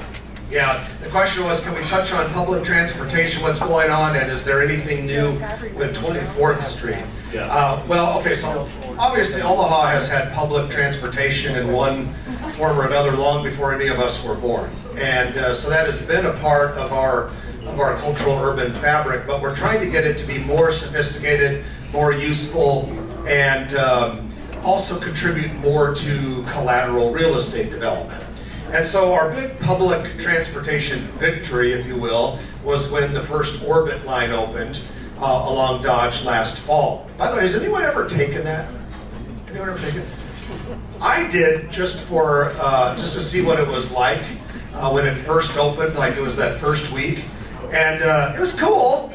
Yeah, the question was, can we touch on public transportation, what's going on, and is there anything new with 24th Street? Yeah. Well, okay, so obviously Omaha has had public transportation in one form or another long before any of us were born. And so that has been a part of our cultural urban fabric, but we're trying to get it to be more sophisticated, more useful, and also contribute more to collateral real estate development. And so our big public transportation victory, if you will, was when the first Orbit line opened along Dodge last fall. By the way, has anyone ever taken that? Anyone ever taken it? I did, just to see what it was like when it first opened, like it was that first week. And it was cool.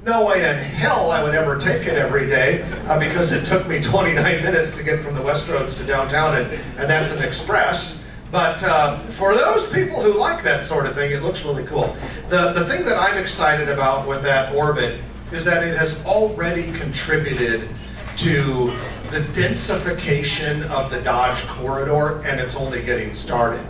No way in hell I would ever take it every day because it took me 29 minutes to get from the West Roads to downtown, and that's an express. But for those people who like that sort of thing, it looks really cool. The thing that I'm excited about with that Orbit is that it has already contributed to the densification of the Dodge corridor, and it's only getting started.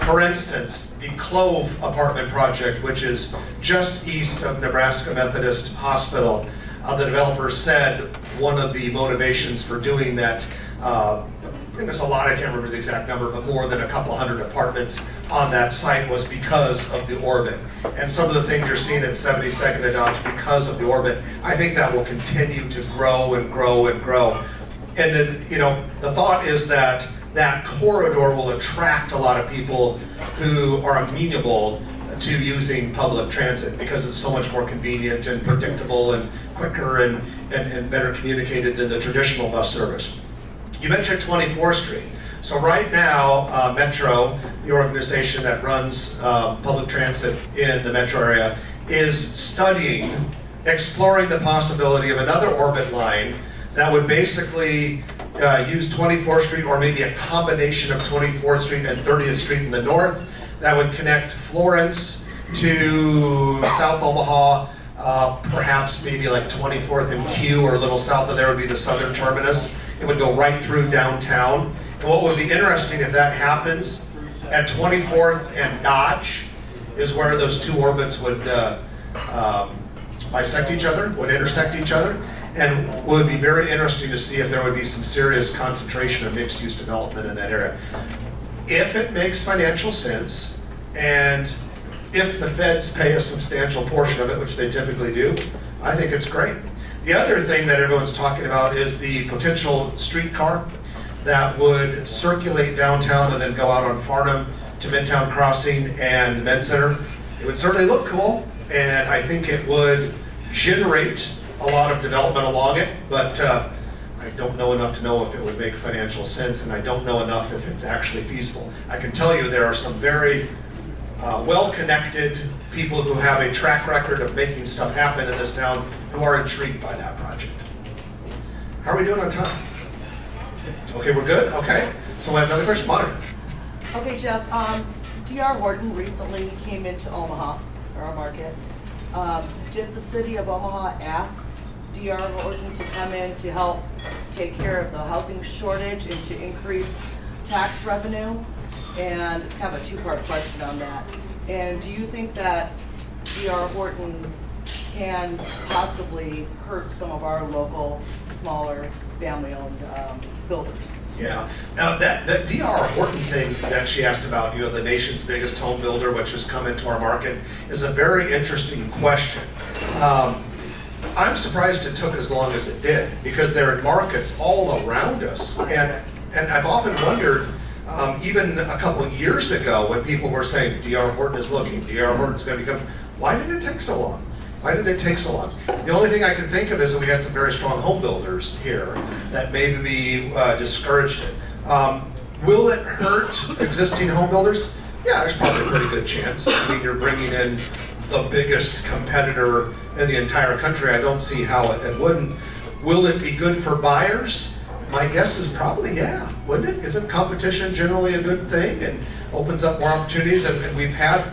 For instance, the Clove apartment project, which is just east of Nebraska Methodist Hospital, the developer said one of the motivations for doing that, and there's a lot, I can't remember the exact number, but more than a couple hundred apartments on that site was because of the orbit. And some of the things you're seeing at 72nd and Dodge because of the orbit, I think that will continue to grow and grow and grow. And then, the thought is that that corridor will attract a lot of people who are amenable to using public transit because it's so much more convenient and predictable and quicker and better communicated than the traditional bus service. You mentioned 24th Street. So right now, Metro, the organization that runs public transit in the metro area, is studying, exploring the possibility of another orbit line that would basically use 24th Street, or maybe a combination of 24th Street and 30th Street in the north, that would connect Florence to South Omaha, perhaps maybe like 24th and Q, or a little south of there would be the southern terminus. It would go right through downtown. And what would be interesting if that happens at 24th and Dodge is where those two orbits would bisect each other, would intersect each other. And it would be very interesting to see if there would be some serious concentration of mixed-use development in that area. If it makes financial sense, and if the feds pay a substantial portion of it, which they typically do, I think it's great. The other thing that everyone's talking about is the potential streetcar that would circulate downtown and then go out on Farnham to Midtown Crossing and Med Center. It would certainly look cool, and I think it would generate a lot of development along it, but I don't know enough to know if it would make financial sense, and I don't know enough if it's actually feasible. I can tell you there are some very well-connected people who have a track record of making stuff happen in this town who are intrigued by that project. How are we doing on time? Okay, we're good? Okay. So I have another question. Monica. Okay, Jeff, D.R. Horton recently came into Omaha, or our market. Did the city of Omaha ask D.R. Horton to come in to help take care of the housing shortage and to increase tax revenue? And it's kind of a two-part question on that. And do you think that D.R. Horton can possibly hurt some of our local, smaller, family-owned builders? Yeah. Now that D.R. Horton thing that she asked about, the nation's biggest home builder, which has come into our market, is a very interesting question. I'm surprised it took as long as it did, because there are markets all around us, and I've often wondered. Even a couple of years ago, when people were saying D.R. Horton is looking, D.R. Horton's going to become, why did it take so long? Why did it take so long? The only thing I can think of is that we had some very strong home builders here that maybe discouraged it. Will it hurt existing home builders? Yeah, there's probably a pretty good chance. I mean, you're bringing in the biggest competitor in the entire country. I don't see how it wouldn't. Will it be good for buyers? My guess is probably yeah, wouldn't it? Isn't competition generally a good thing and opens up more opportunities? And we've had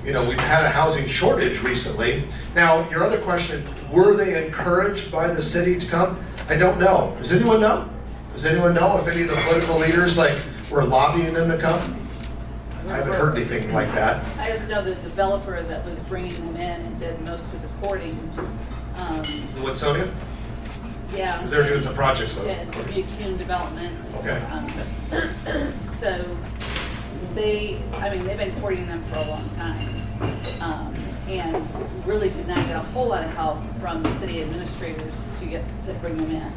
a housing shortage recently. Now, your other question, were they encouraged by the city to come? I don't know. Does anyone know? Does anyone know if any of the political leaders were lobbying them to come? I haven't heard anything like that. I just know the developer that was bringing them in and did most of the courting. Woodsonia? Yeah. Because they're doing some projects with Yeah, it. the Buchanan Development. Okay. So they've been courting them for a long time. And really did not get a whole lot of help from the city administrators to bring them in.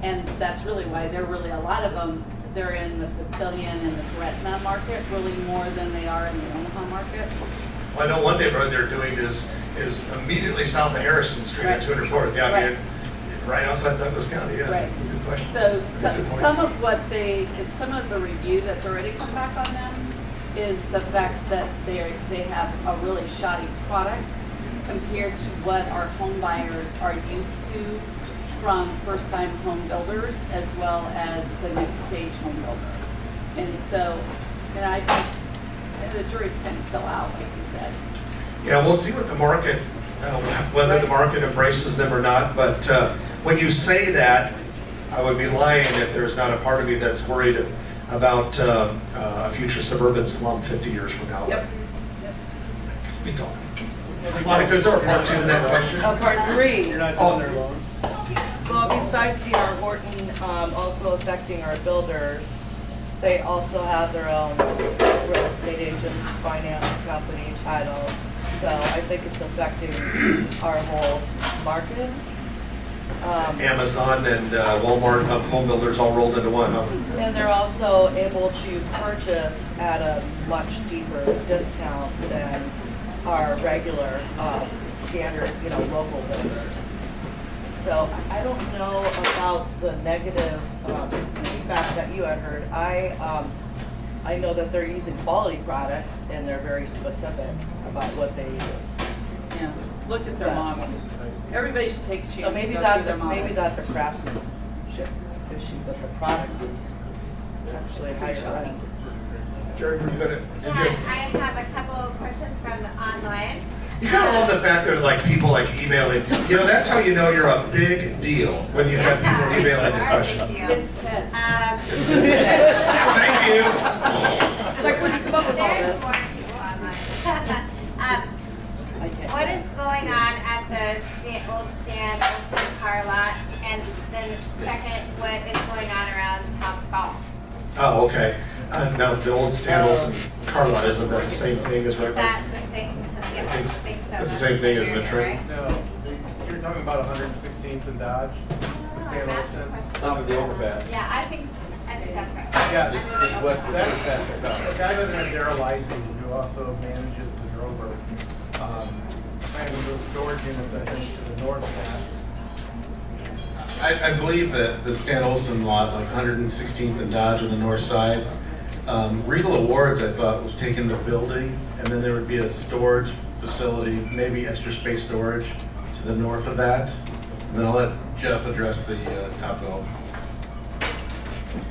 And that's really why a lot of them, they're in the Papillion and the Gretna market really more than they are in the Omaha market. Well, I know one neighborhood they're doing is immediately south of Harrison Street at 204th. Yeah, I mean, right outside Douglas County. Yeah. Right. Good question. So Good point. some of the review that's already come back on them is the fact that they have a really shoddy product compared to what our home buyers are used to from first-time home builders as well as the next stage home builder. And so, the jury's kind of still out, like you said. Yeah, we'll see what the market whether the market embraces them or not. But when you say that, I would be lying if there's not a part of me that's worried about a future suburban slum 50 years from now. Yep. Be gone. Monica, is there a part 2 to that question? Part 3. You're not doing their loans? Well, besides D.R. Horton also affecting our builders, they also have their own real estate agents, finance company, title. So I think it's affecting our whole market. Amazon and Walmart home builders all rolled into one, huh? And they're also able to purchase at a much deeper discount than our regular standard, local builders. So I don't know about the negative feedback that you had heard. I know that they're using quality products and they're very specific about what they use. Yeah, look at their models. Everybody should take a chance So maybe to go through their maybe models. that's a craftsmanship issue, but the product is actually higher end. Jerry, were you gonna? Did Yeah, you? I have a couple of questions from the online. You gotta love the fact that like people like emailing. That's how you know you're a big deal when you have people emailing you questions. It's Ted. It's Thank you. Like, where'd you come up with all There's this? more people online. I can't. What is going on at the old stand, Olson car lot? And then second, what is going on around Top Golf? Oh, okay. Now the old Stan Olson car lot, isn't that the same thing as Is right? that the same? I think so. that's the same thing, isn't it, Trey? Right? No, you're talking about 116th and Dodge, the Stan That's the Olson's. question. Under the overpass. Yeah, I think that's right. Yeah, Just this west of That's Faster Dodge. a guy living at Darrell Ising, who also manages the Drover. Planning to build storage units, I think, to the north of I believe that the Stan Olson lot, like 116th and Dodge on the north side, Regal Awards, I thought, was taking the building, and then there would be a storage facility, maybe extra space storage to the north of that. And then I'll let Jeff address the Top Golf.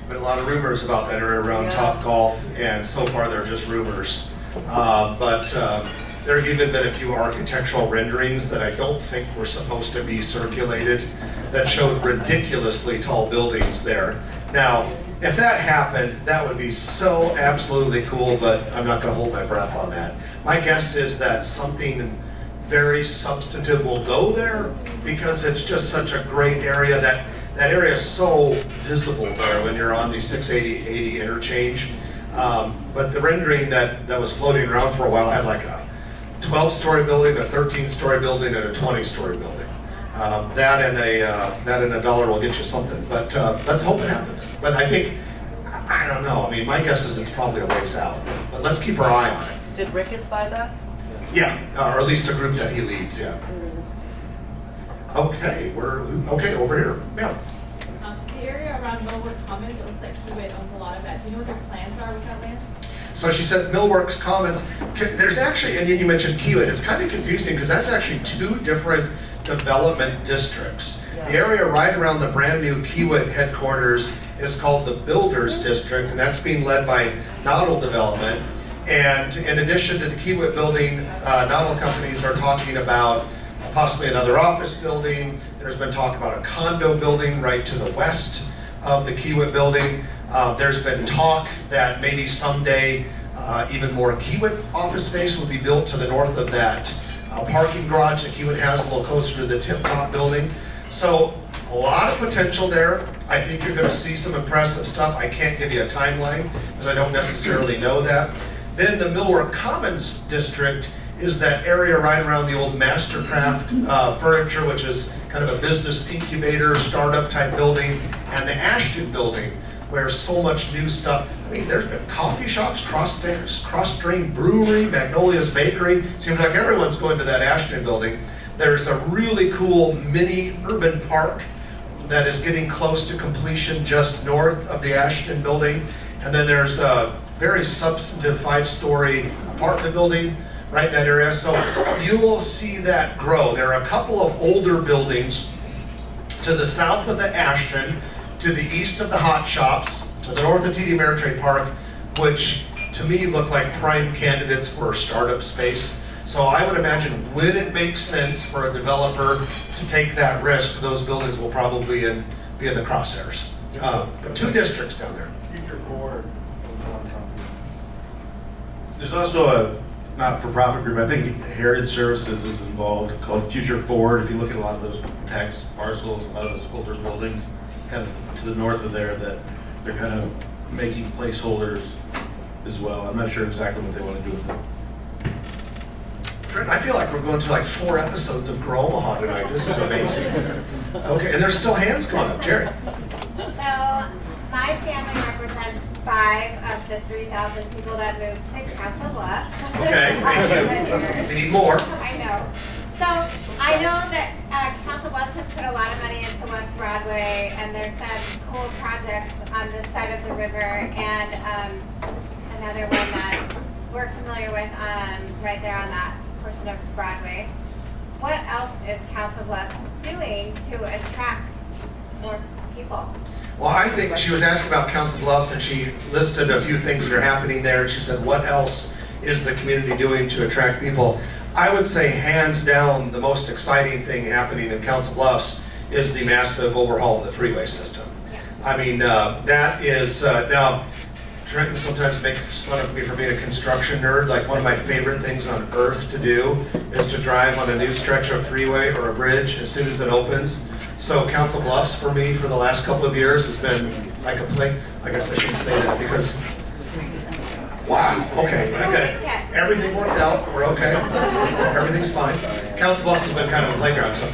Been a lot of rumors about that area around Yeah. Top Golf, and so far they're just rumors. But there have even been a few architectural renderings that I don't think were supposed to be circulated that showed ridiculously tall buildings there. Now, if that happened, that would be so absolutely cool, but I'm not going to hold my breath on that. My guess is that something very substantive will go there because it's just such a great area. That area is so visible there when you're on the 680 interchange. But the rendering that was floating around for a while had like a 12-story building, a 13-story building, and a 20-story building. That and a dollar will get you something. But let's hope it happens. But I think, I don't know. I mean, my guess is it's probably a ways out. But let's keep our eye on it. Did Ricketts buy that? Yeah, or at least a group that he leads. Yeah. Okay, okay over here. Yeah. The area around Millwood Commons, it looks like Kiewit owns a lot of that. Do you know what their plans are with that land? So she said Millworks Commons. There's actually, and you mentioned Kiewit. It's kind of confusing because that's actually two different development districts. The area right around the brand new Kiewit headquarters is called the Builders District, and that's being led by Noddle Development. And in addition to the Kiewit building, Noddle companies are talking about possibly another office building. There's been talk about a condo building right to the west of the Kiewit building. There's been talk that maybe someday even more Kiewit office space will be built to the north of that parking garage that Kiewit has, a little closer to the Tip Top building. So a lot of potential there. I think you're going to see some impressive stuff. I can't give you a timeline because I don't necessarily know that. Then the Millwork Commons district is that area right around the old Mastercraft Furniture, which is kind of a business incubator, startup type building, and the Ashton building, where so much new stuff. I mean, there's been coffee shops, Cross Drain Brewery, Magnolia's Bakery. Seems like everyone's going to that Ashton building. There's a really cool mini urban park that is getting close to completion just north of the Ashton building. And then there's a very substantive 5-story apartment building right in that area. So you will see that grow. There are a couple of older buildings to the south of the Ashton, to the east of the Hot Shops, to the north of TD Ameritrade Park, which to me look like prime candidates for startup space. So I would imagine when it makes sense for a developer to take that risk, those buildings will probably be in the crosshairs. But 2 districts down there. Future board was one company. There's also a not-for-profit group, I think Heritage Services is involved, called Future Forward. If you look at a lot of those tax parcels, a lot of those older buildings, kind of to the north of there, that they're kind of making placeholders as well. I'm not sure exactly what they want to do with them. Trent, I feel like we're going through like 4 episodes of Grow Omaha tonight. This is amazing. Okay, and there's still hands going up. Jerry. So my family represents 5 of the 3,000 people that moved to Council Bluffs. Okay, thank you. We need more. I know. So I know that Council Bluffs has put a lot of money into West Broadway, and there's some cool projects on this side of the river, and another one that we're familiar with right there on that portion of Broadway. What else is Council Bluffs doing to attract more people? Well, I think she was asking about Council Bluffs, and she listed a few things that are happening there. And she said, what else is the community doing to attract people? I would say hands down the most exciting thing happening in Council Bluffs is the massive overhaul of the freeway system. I mean, that is, now, Trenton sometimes makes fun of me for being a construction nerd. Like, one of my favorite things on earth to do is to drive on a new stretch of freeway or a bridge as soon as it opens. So Council Bluffs for me for the last couple of years has been like a play. I guess I shouldn't say that because, wow, okay, I got it. Everything worked out, we're okay. Everything's fine. Council Bluffs has been kind of a playground. So,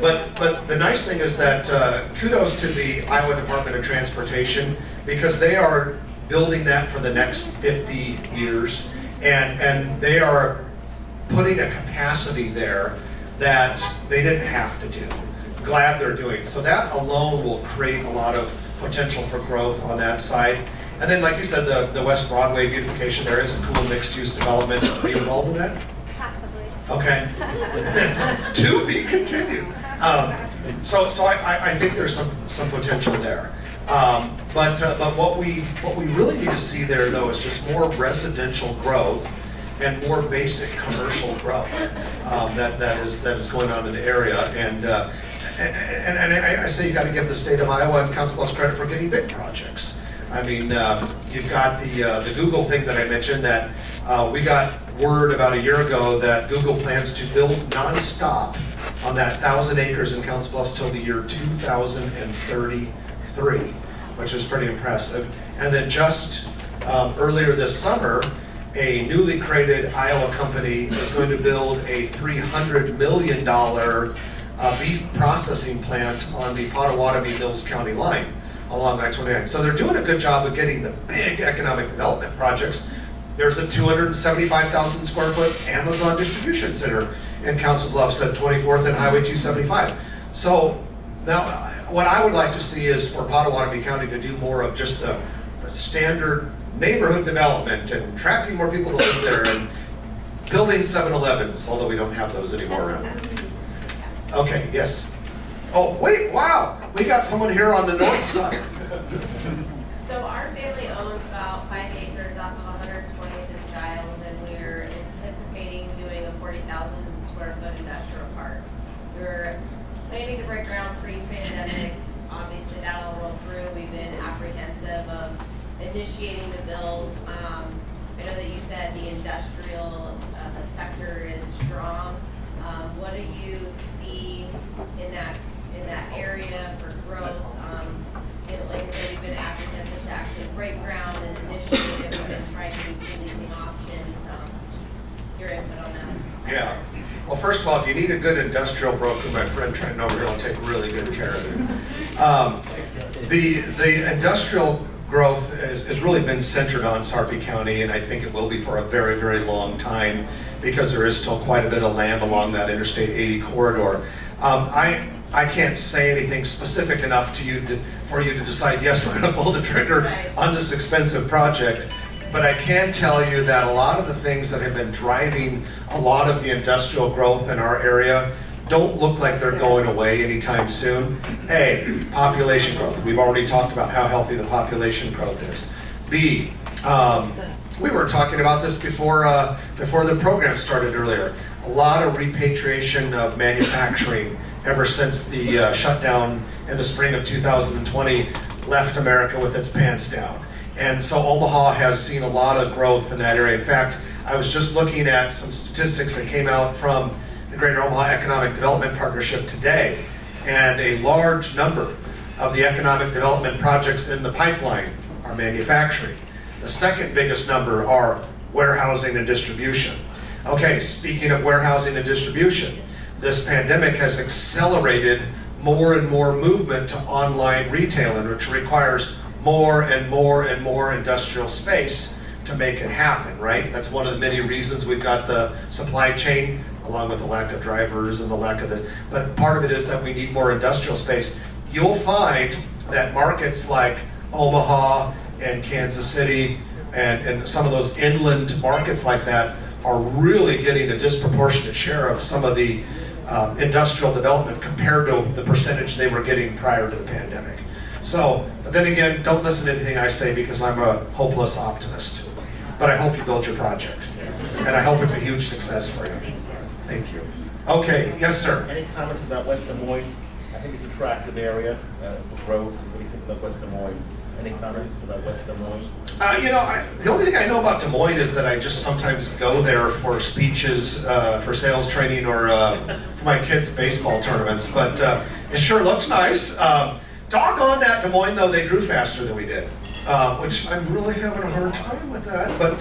but the nice thing is that kudos to the Iowa Department of Transportation, because they are building that for the next 50 years, and they are putting a capacity there that they didn't have to do. Glad they're doing. So that alone will create a lot of potential for growth on that side. And then, like you said, the West Broadway beautification, there is a cool mixed-use development. Are you involved in that? Possibly. Okay. To be continued. So I think there's some potential there. But what we really need to see there, though, is just more residential growth and more basic commercial growth that is going on in the area. And I say you got to give the state of Iowa and Council Bluffs credit for getting big projects. I mean, you've got the Google thing that I mentioned, that we got word about a year ago that Google plans to build nonstop on that 1,000 acres in Council Bluffs till the year 2033, which is pretty impressive. And then just earlier this summer, a newly created Iowa company is going to build a $300 million beef processing plant on the Potawatomi Mills County line along I-29. So they're doing a good job of getting the big economic development projects. There's a 275,000 square foot Amazon distribution center in Council Bluffs at 24th and Highway 275. So now what I would like to see is for Potawatomi County to do more of just the standard neighborhood development and attracting more people to live there and building 7-Elevens, although we don't have those anymore around. Okay, yes. Oh, wait, wow. We got someone here on the north side. So our family owns about 5 acres off of 120th and Giles, and we're anticipating doing a 40,000 square foot industrial park. We're planning to break ground pre-pandemic. Obviously that all rolled through. We've been apprehensive of initiating the build. I know that you said the industrial sector is strong. What do you see in that area for growth? Like I said, we've been apprehensive to actually break ground and initiate it. We've been trying to do leasing options. Just your input on that. Yeah. Well, first of all, if you need a good industrial broker, my friend Trenton over here will take really good care of you. The industrial growth has really been centered on Sarpy County, and I think it will be for a very, very long time because there is still quite a bit of land along that Interstate 80 corridor. I can't say anything specific enough to you for you to decide, yes, we're going to pull the trigger on this expensive project. But I can tell you that a lot of the things that have been driving a lot of the industrial growth in our area don't look like they're going away anytime soon. A, population growth. We've already talked about how healthy the population growth is. B, We were talking about this before the program started earlier. A lot of repatriation of manufacturing ever since the shutdown in the spring of 2020 left America with its pants down. And so Omaha has seen a lot of growth in that area. In fact, I was just looking at some statistics that came out from the Greater Omaha Economic Development Partnership today, and a large number of the economic development projects in the pipeline are manufacturing. The second biggest number are warehousing and distribution. Okay, speaking of warehousing and distribution, this pandemic has accelerated more and more movement to online retailing, which requires more and more and more industrial space to make it happen, right? That's one of the many reasons we've got the supply chain, along with the lack of drivers and the lack of the, but part of it is that we need more industrial space. You'll find that markets like Omaha and Kansas City and some of those inland markets like that are really getting a disproportionate share of some of the industrial development compared to the percentage they were getting prior to the pandemic. So, but then again, don't listen to anything I say because I'm a hopeless optimist. But I hope you build your project. And I hope it's a huge success for you. Thank you. Okay, yes, sir. Any comments about West Des Moines? I think it's an attractive area for growth. What do you think about West Des Moines? Any comments about West Des Moines? The only thing I know about Des Moines is that I just sometimes go there for speeches, for sales training, or for my kids' baseball tournaments. But it sure looks nice. Doggone that Des Moines, though, they grew faster than we did, which I'm really having a hard time with that. But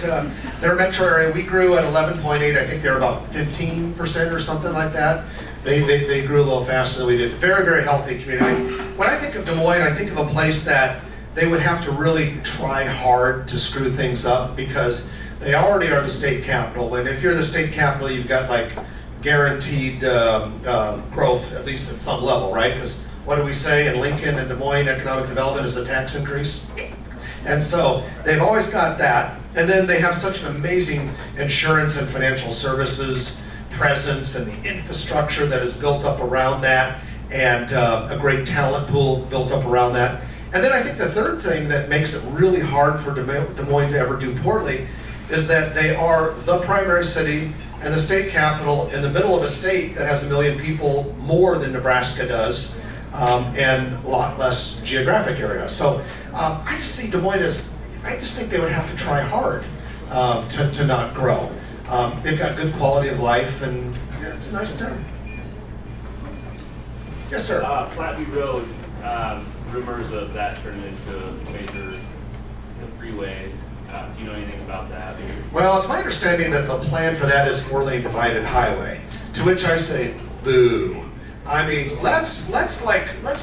their metro area, we grew at 11.8. I think they're about 15% or something like that. They grew a little faster than we did. Very, very healthy community. When I think of Des Moines, I think of a place that they would have to really try hard to screw things up because they already are the state capital. And if you're the state capital, you've got like guaranteed growth, at least at some level, right? Because what do we say in Lincoln and Des Moines, economic development is a tax increase? And so they've always got that. And then they have such an amazing insurance and financial services presence and the infrastructure that is built up around that, and a great talent pool built up around that. And then I think the third thing that makes it really hard for Des Moines to ever do poorly is that they are the primary city and the state capital in the middle of a state that has 1 million people more than Nebraska does, and a lot less geographic area. So I just see Des Moines as, I just think they would have to try hard to not grow. They've got good quality of life, and yeah, it's a nice town. Yes, sir. Platteview Road, rumors of that turning into a major freeway. Do you know anything about that? Well, it's my understanding that the plan for that is 4-lane divided highway, to which I say, boo. I mean, let's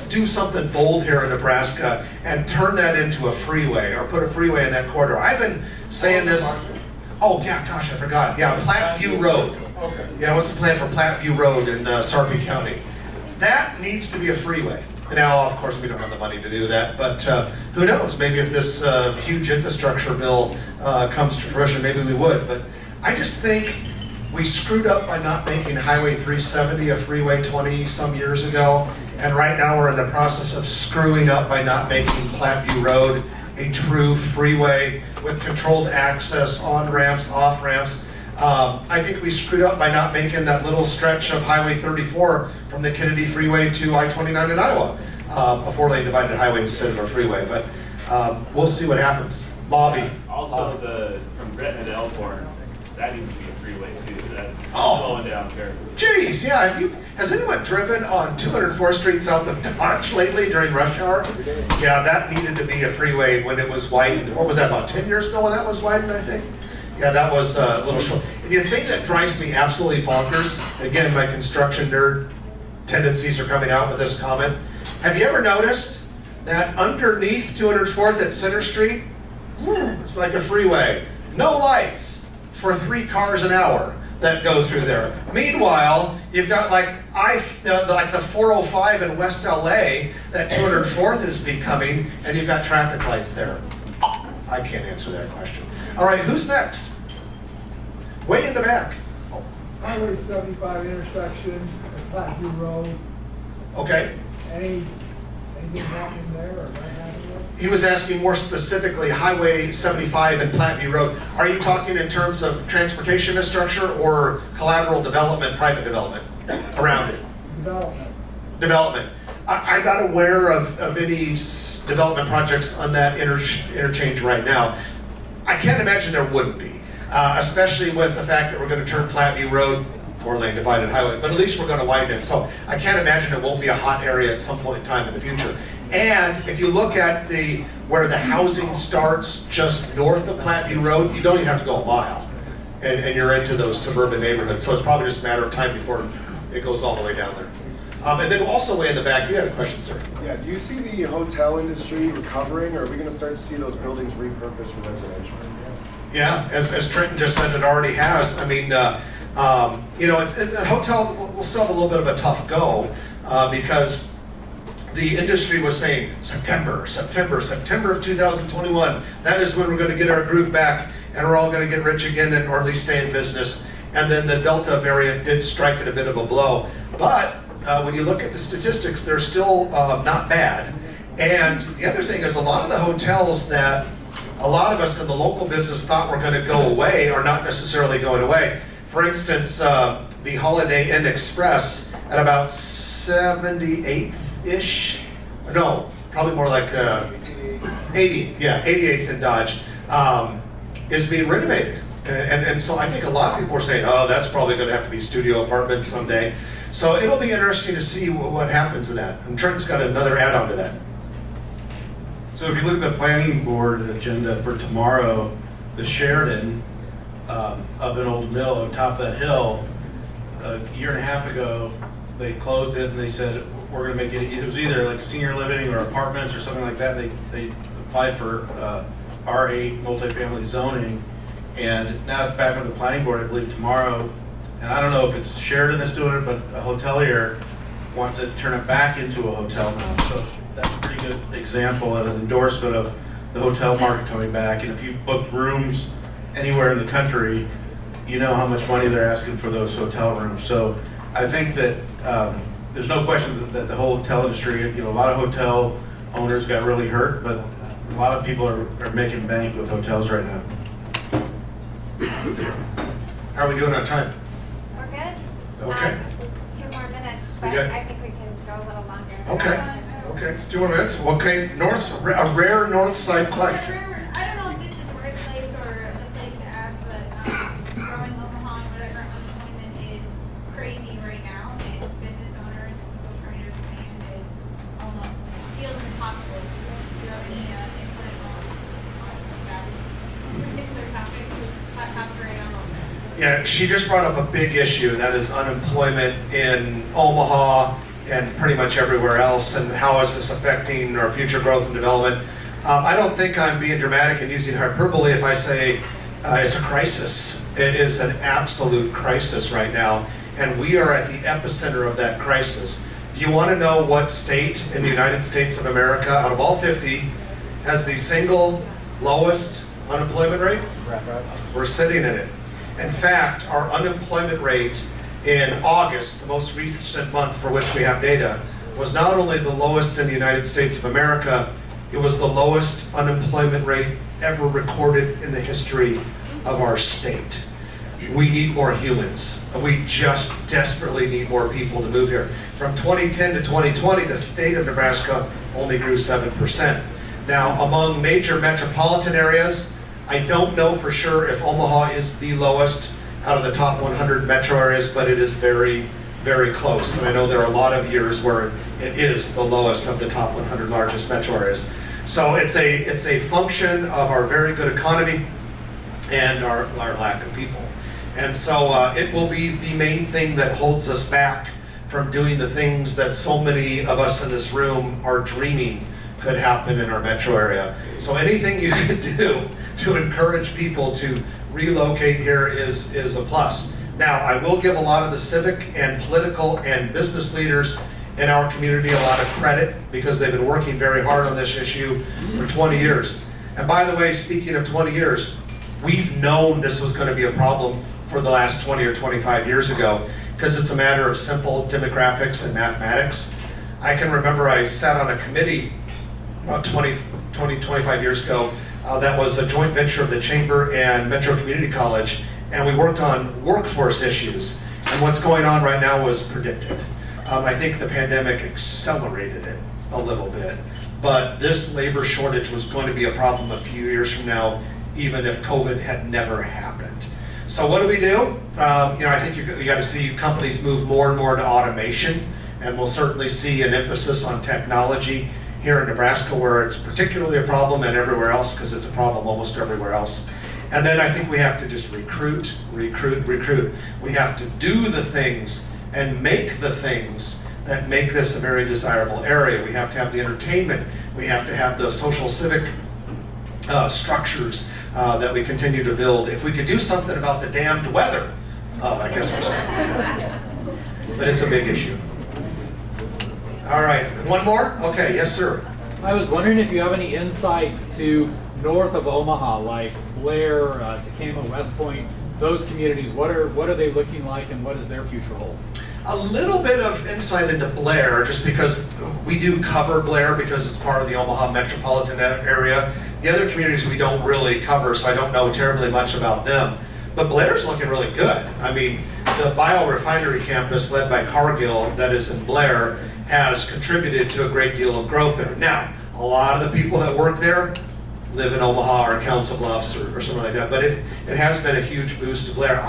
do something bold here in Nebraska and turn that into a freeway, or put a freeway in that corridor. I've been saying this. Oh yeah, gosh, I forgot. Yeah, Platteview Road. Okay. Yeah, what's the plan for Platteview Road in Sarpy County? That needs to be a freeway. Now, of course, we don't have the money to do that, but who knows? Maybe if this huge infrastructure bill comes to fruition, maybe we would. But I just think we screwed up by not making Highway 370 a freeway 20 some years ago, and right now we're in the process of screwing up by not making Platteview Road a true freeway with controlled access, on-ramps, off-ramps. I think we screwed up by not making that little stretch of Highway 34 from the Kennedy Freeway to I-29 in Iowa a 4-lane divided highway instead of a freeway. But we'll see what happens. Lobby. Also, from Gretna to Elkhorn, that needs to be a freeway too. That's slowing down terribly. Geez, yeah. Has anyone driven on 204th Street south of Dodge lately during rush hour? Yeah, that needed to be a freeway when it was widened. What was that, about 10 years ago when that was widened, I think? Yeah, that was a little short. And the thing that drives me absolutely bonkers, again, my construction nerd tendencies are coming out with this comment. Have you ever noticed that underneath 204th at Center Street, it's like a freeway. No lights for 3 cars an hour that go through there. Meanwhile, you've got like the 405 in West LA that 204th is becoming, and you've got traffic lights there. I can't answer that question. All right, who's next? Way in the back. Highway 75 intersection at Platteview Road. Okay. Anything happening there or might happen there? he was asking more specifically Highway 75 and Platteview Road. Are you talking in terms of transportation infrastructure or collateral development, private development around it? Development. I'm not aware of any development projects on that interchange right now. I can't imagine there wouldn't be, especially with the fact that we're going to turn Platteview Road 4-lane divided highway, but at least we're going to widen it. So I can't imagine it won't be a hot area at some point in time in the future. And if you look at where the housing starts just north of Platteview Road, you don't even have to go a mile, and you're into those suburban neighborhoods. So it's probably just a matter of time before it goes all the way down there. And then also way in the back, you had a question, sir. Yeah, do you see the hotel industry recovering, or are we going to start to see those buildings repurposed for residential? Yeah, as Trenton just said, it already has. I mean, the hotel will still have a little bit of a tough go because the industry was saying September of 2021. That is when we're going to get our groove back and we're all going to get rich again or at least stay in business. And then the Delta variant did strike it a bit of a blow. But when you look at the statistics, they're still not bad. And the other thing is a lot of the hotels that a lot of us in the local business thought were going to go away are not necessarily going away. For instance, the Holiday Inn Express at about 78th-ish, no, probably more like 88th and Dodge, is being renovated. And so I think a lot of people are saying, oh, that's probably going to have to be studio apartments someday. So it'll be interesting to see what happens in that. And Trent's got another add-on to that. So if you look at the planning board agenda for tomorrow, the Sheridan up in Old Mill on top of that hill, a year and a half ago, they closed it and they said, we're going to make it was either like senior living or apartments or something like that. They applied for R8 multifamily zoning, and now it's back on the planning board, I believe, tomorrow. And I don't know if it's Sheridan that's doing it, but a hotelier wants to turn it back into a hotel now. So that's a pretty good example and an endorsement of the hotel market coming back. And if you book rooms anywhere in the country, you know how much money they're asking for those hotel rooms. So I think that there's no question that the whole hotel industry, a lot of hotel owners got really hurt, but a lot of people are making bank with hotels right now. How are we doing on time? We're good. Okay. 2 more minutes, We but good? I think we can go a little longer. Okay, 2 more minutes. Okay, a rare north side question. I don't know if this is the right place or the place to ask, but growing Omaha and whatever unemployment is crazy right now, and business owners and people trying to expand is almost feels impossible. Do you have any input on that particular topic? Pass it right on. Yeah, she just brought up a big issue, and that is unemployment in Omaha and pretty much everywhere else, and how is this affecting our future growth and development. I don't think I'm being dramatic and using hyperbole if I say it's a crisis. It is an absolute crisis right now, and we are at the epicenter of that crisis. Do you want to know what state in the United States of America, out of all 50, has the single lowest unemployment rate? We're sitting in it. In fact, our unemployment rate in August, the most recent month for which we have data, was not only the lowest in the United States of America, it was the lowest unemployment rate ever recorded in the history of our state. We need more humans. We just desperately need more people to move here. From 2010 to 2020, the state of Nebraska only grew 7%. Now, among major metropolitan areas, I don't know for sure if Omaha is the lowest out of the top 100 metro areas, but it is very, very close. And I know there are a lot of years where it is the lowest of the top 100 largest metro areas. So it's a function of our very good economy and our lack of people. And so it will be the main thing that holds us back from doing the things that so many of us in this room are dreaming could happen in our metro area. So anything you can do to encourage people to relocate here is a plus. Now, I will give a lot of the civic and political and business leaders in our community a lot of credit because they've been working very hard on this issue for 20 years. And by the way, speaking of 20 years, we've known this was going to be a problem for the last 20 or 25 years ago because it's a matter of simple demographics and mathematics. I can remember I sat on a committee about 20 25 years ago. That was a joint venture of the Chamber and Metro Community College, and we worked on workforce issues. And what's going on right now was predicted. I think the pandemic accelerated it a little bit, but this labor shortage was going to be a problem a few years from now, even if COVID had never happened. So what do? I think you got to see companies move more and more to automation, and we'll certainly see an emphasis on technology here in Nebraska, where it's particularly a problem, and everywhere else, because it's a problem almost everywhere else. And then I think we have to just recruit. We have to do the things and make the things that make this a very desirable area. We have to have the entertainment. We have to have the social civic structures that we continue to build. If we could do something about the damned weather, I guess we're starting. But it's a big issue. All right, one more? Okay, yes, sir. I was wondering if you have any insight to north of Omaha, like Blair, Tacoma, West Point, those communities. What are they looking like, and what does their future hold? A little bit of insight into Blair, just because we do cover Blair because it's part of the Omaha metropolitan area. The other communities we don't really cover, so I don't know terribly much about them. But Blair's looking really good. I mean, the biorefinery campus led by Cargill that is in Blair has contributed to a great deal of growth there. Now, a lot of the people that work there live in Omaha or Council Bluffs or something like that, but it has been a huge boost to Blair.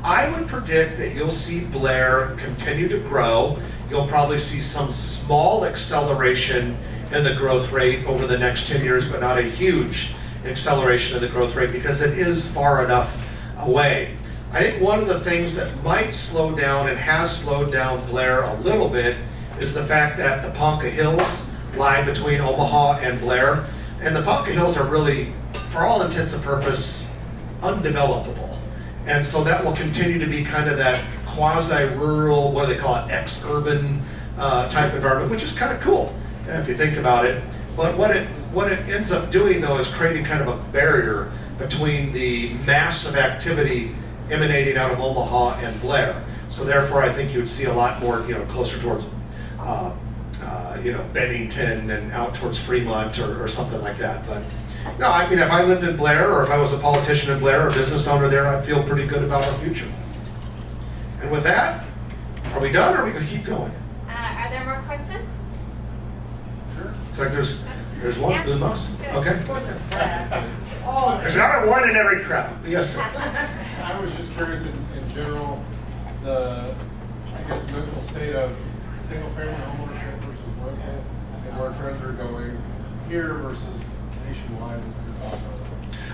I would predict that you'll see Blair continue to grow. You'll probably see some small acceleration in the growth rate over the next 10 years, but not a huge acceleration in the growth rate because it is far enough away. I think one of the things that might slow down and has slowed down Blair a little bit is the fact that the Ponca Hills lie between Omaha and Blair. And the Ponca Hills are really, for all intents and purposes, undevelopable. And so that will continue to be kind of that quasi-rural, what do they call it, ex-urban type environment, which is kind of cool if you think about it. But what it ends up doing, though, is creating kind of a barrier between the massive activity emanating out of Omaha and Blair. So therefore, I think you would see a lot more, closer towards, Bennington and out towards Fremont or something like that. But no, I mean, if I lived in Blair or if I was a politician in Blair or a business owner there, I'd feel pretty good about our future. And with that, are we done or are we going to keep going? Are there more questions? Sure. Looks like there's one, Yeah. the most. Okay. Oh, There's not one in every crowd. Yes, sir. I was just curious in general, the mental state of single-family homeownership versus rental, and where trends are going here versus nationwide.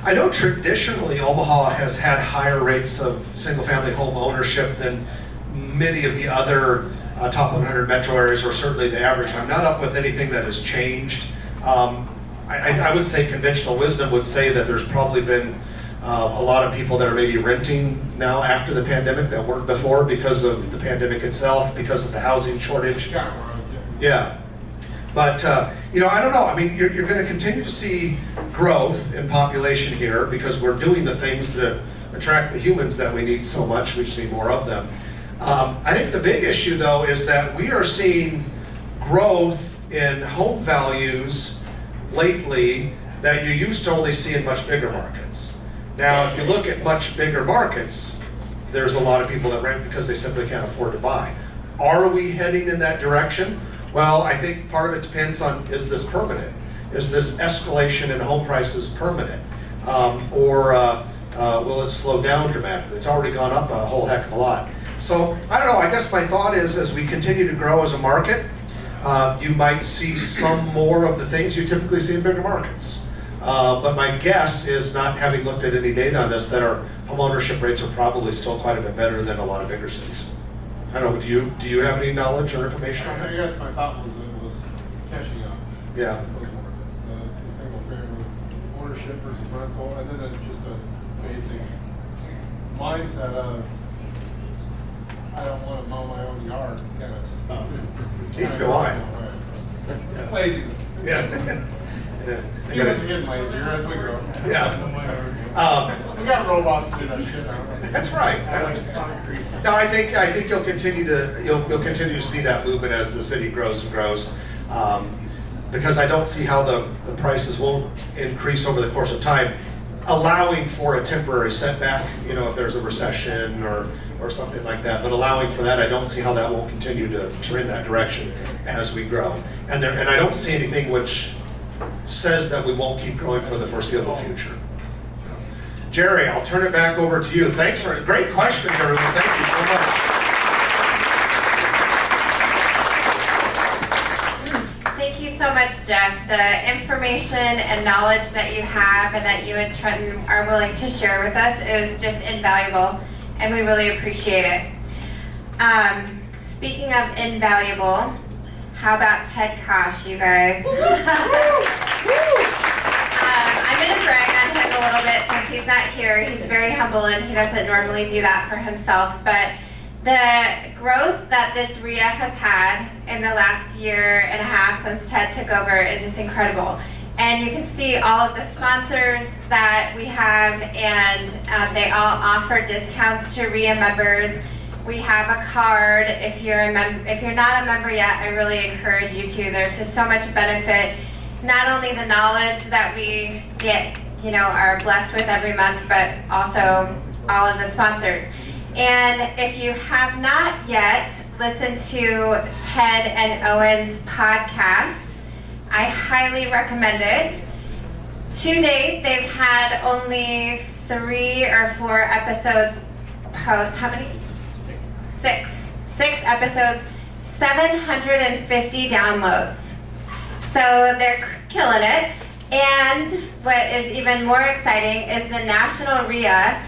I know traditionally Omaha has had higher rates of single-family home ownership than many of the other top 100 metro areas, or certainly the average. I'm not up with anything that has changed. I would say conventional wisdom would say that there's probably been a lot of people that are maybe renting now after the pandemic that weren't before because of the pandemic itself, because of the housing shortage. Yeah. But, I don't know. I mean, you're going to continue to see growth in population here because we're doing the things that attract the humans that we need so much. We just need more of them. I think the big issue, though, is that we are seeing growth in home values lately that you used to only see in much bigger markets. Now, if you look at much bigger markets, there's a lot of people that rent because they simply can't afford to buy. Are we heading in that direction? Well, I think part of it depends on, is this permanent? Is this escalation in home prices permanent? Or will it slow down dramatically? It's already gone up a whole heck of a lot. So, I don't know, I guess my thought is as we continue to grow as a market, you might see some more of the things you typically see in bigger markets. But my guess is, not having looked at any data on this, that our home ownership rates are probably still quite a bit better than a lot of bigger cities. I don't know, do you have any knowledge or information on that? I guess my thought was it was catching up. Yeah. Those markets, the single family ownership versus rental, and then just a basic mindset of I don't want to mow my own yard kind of stuff. Neither do I. Yeah. Lazy. Yeah. Yeah. You guys are getting lazier as we grow. Yeah. We got robots to do that shit now. That's right. No, I think you'll continue to see that movement as the city grows and grows. because I don't see how the prices won't increase over the course of time, allowing for a temporary setback, you know, if there's a recession or something like that, but allowing for that, I don't see how that won't continue to trend that direction as we grow. And I don't see anything which says that we won't keep growing for the foreseeable future. Jerry, I'll turn it back over to you. Thanks for great questions, everyone. Thank you so much. Thank you so much, Jeff. The information and knowledge that you have and that you and Trenton are willing to share with us is just invaluable, and we really appreciate it. Speaking of invaluable, how about Ted Kosh, you guys? I'm going to brag on him a little bit since he's not here. He's very humble and he doesn't normally do that for himself, but the growth that this RIA has had in the last year and a half since Ted took over is just incredible. And you can see all of the sponsors that we have, and they all offer discounts to RIA members. We have a card. If you're not a member yet, I really encourage you to. There's just so much benefit. Not only the knowledge that we get, you know, are blessed with every month, but also all of the sponsors. And if you have not yet listened to Ted and Owen's podcast, I highly recommend it. To date, they've had only 3 or 4 episodes post. How many? 6 episodes, 750 downloads. So they're killing it. And what is even more exciting is the National RIA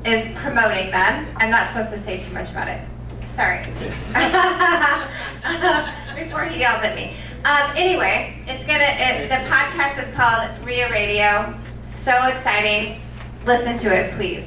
is promoting them. I'm not supposed to say too much about it. Sorry. Before he yells at me. Anyway, the podcast is called RIA Radio. So exciting. Listen to it, please.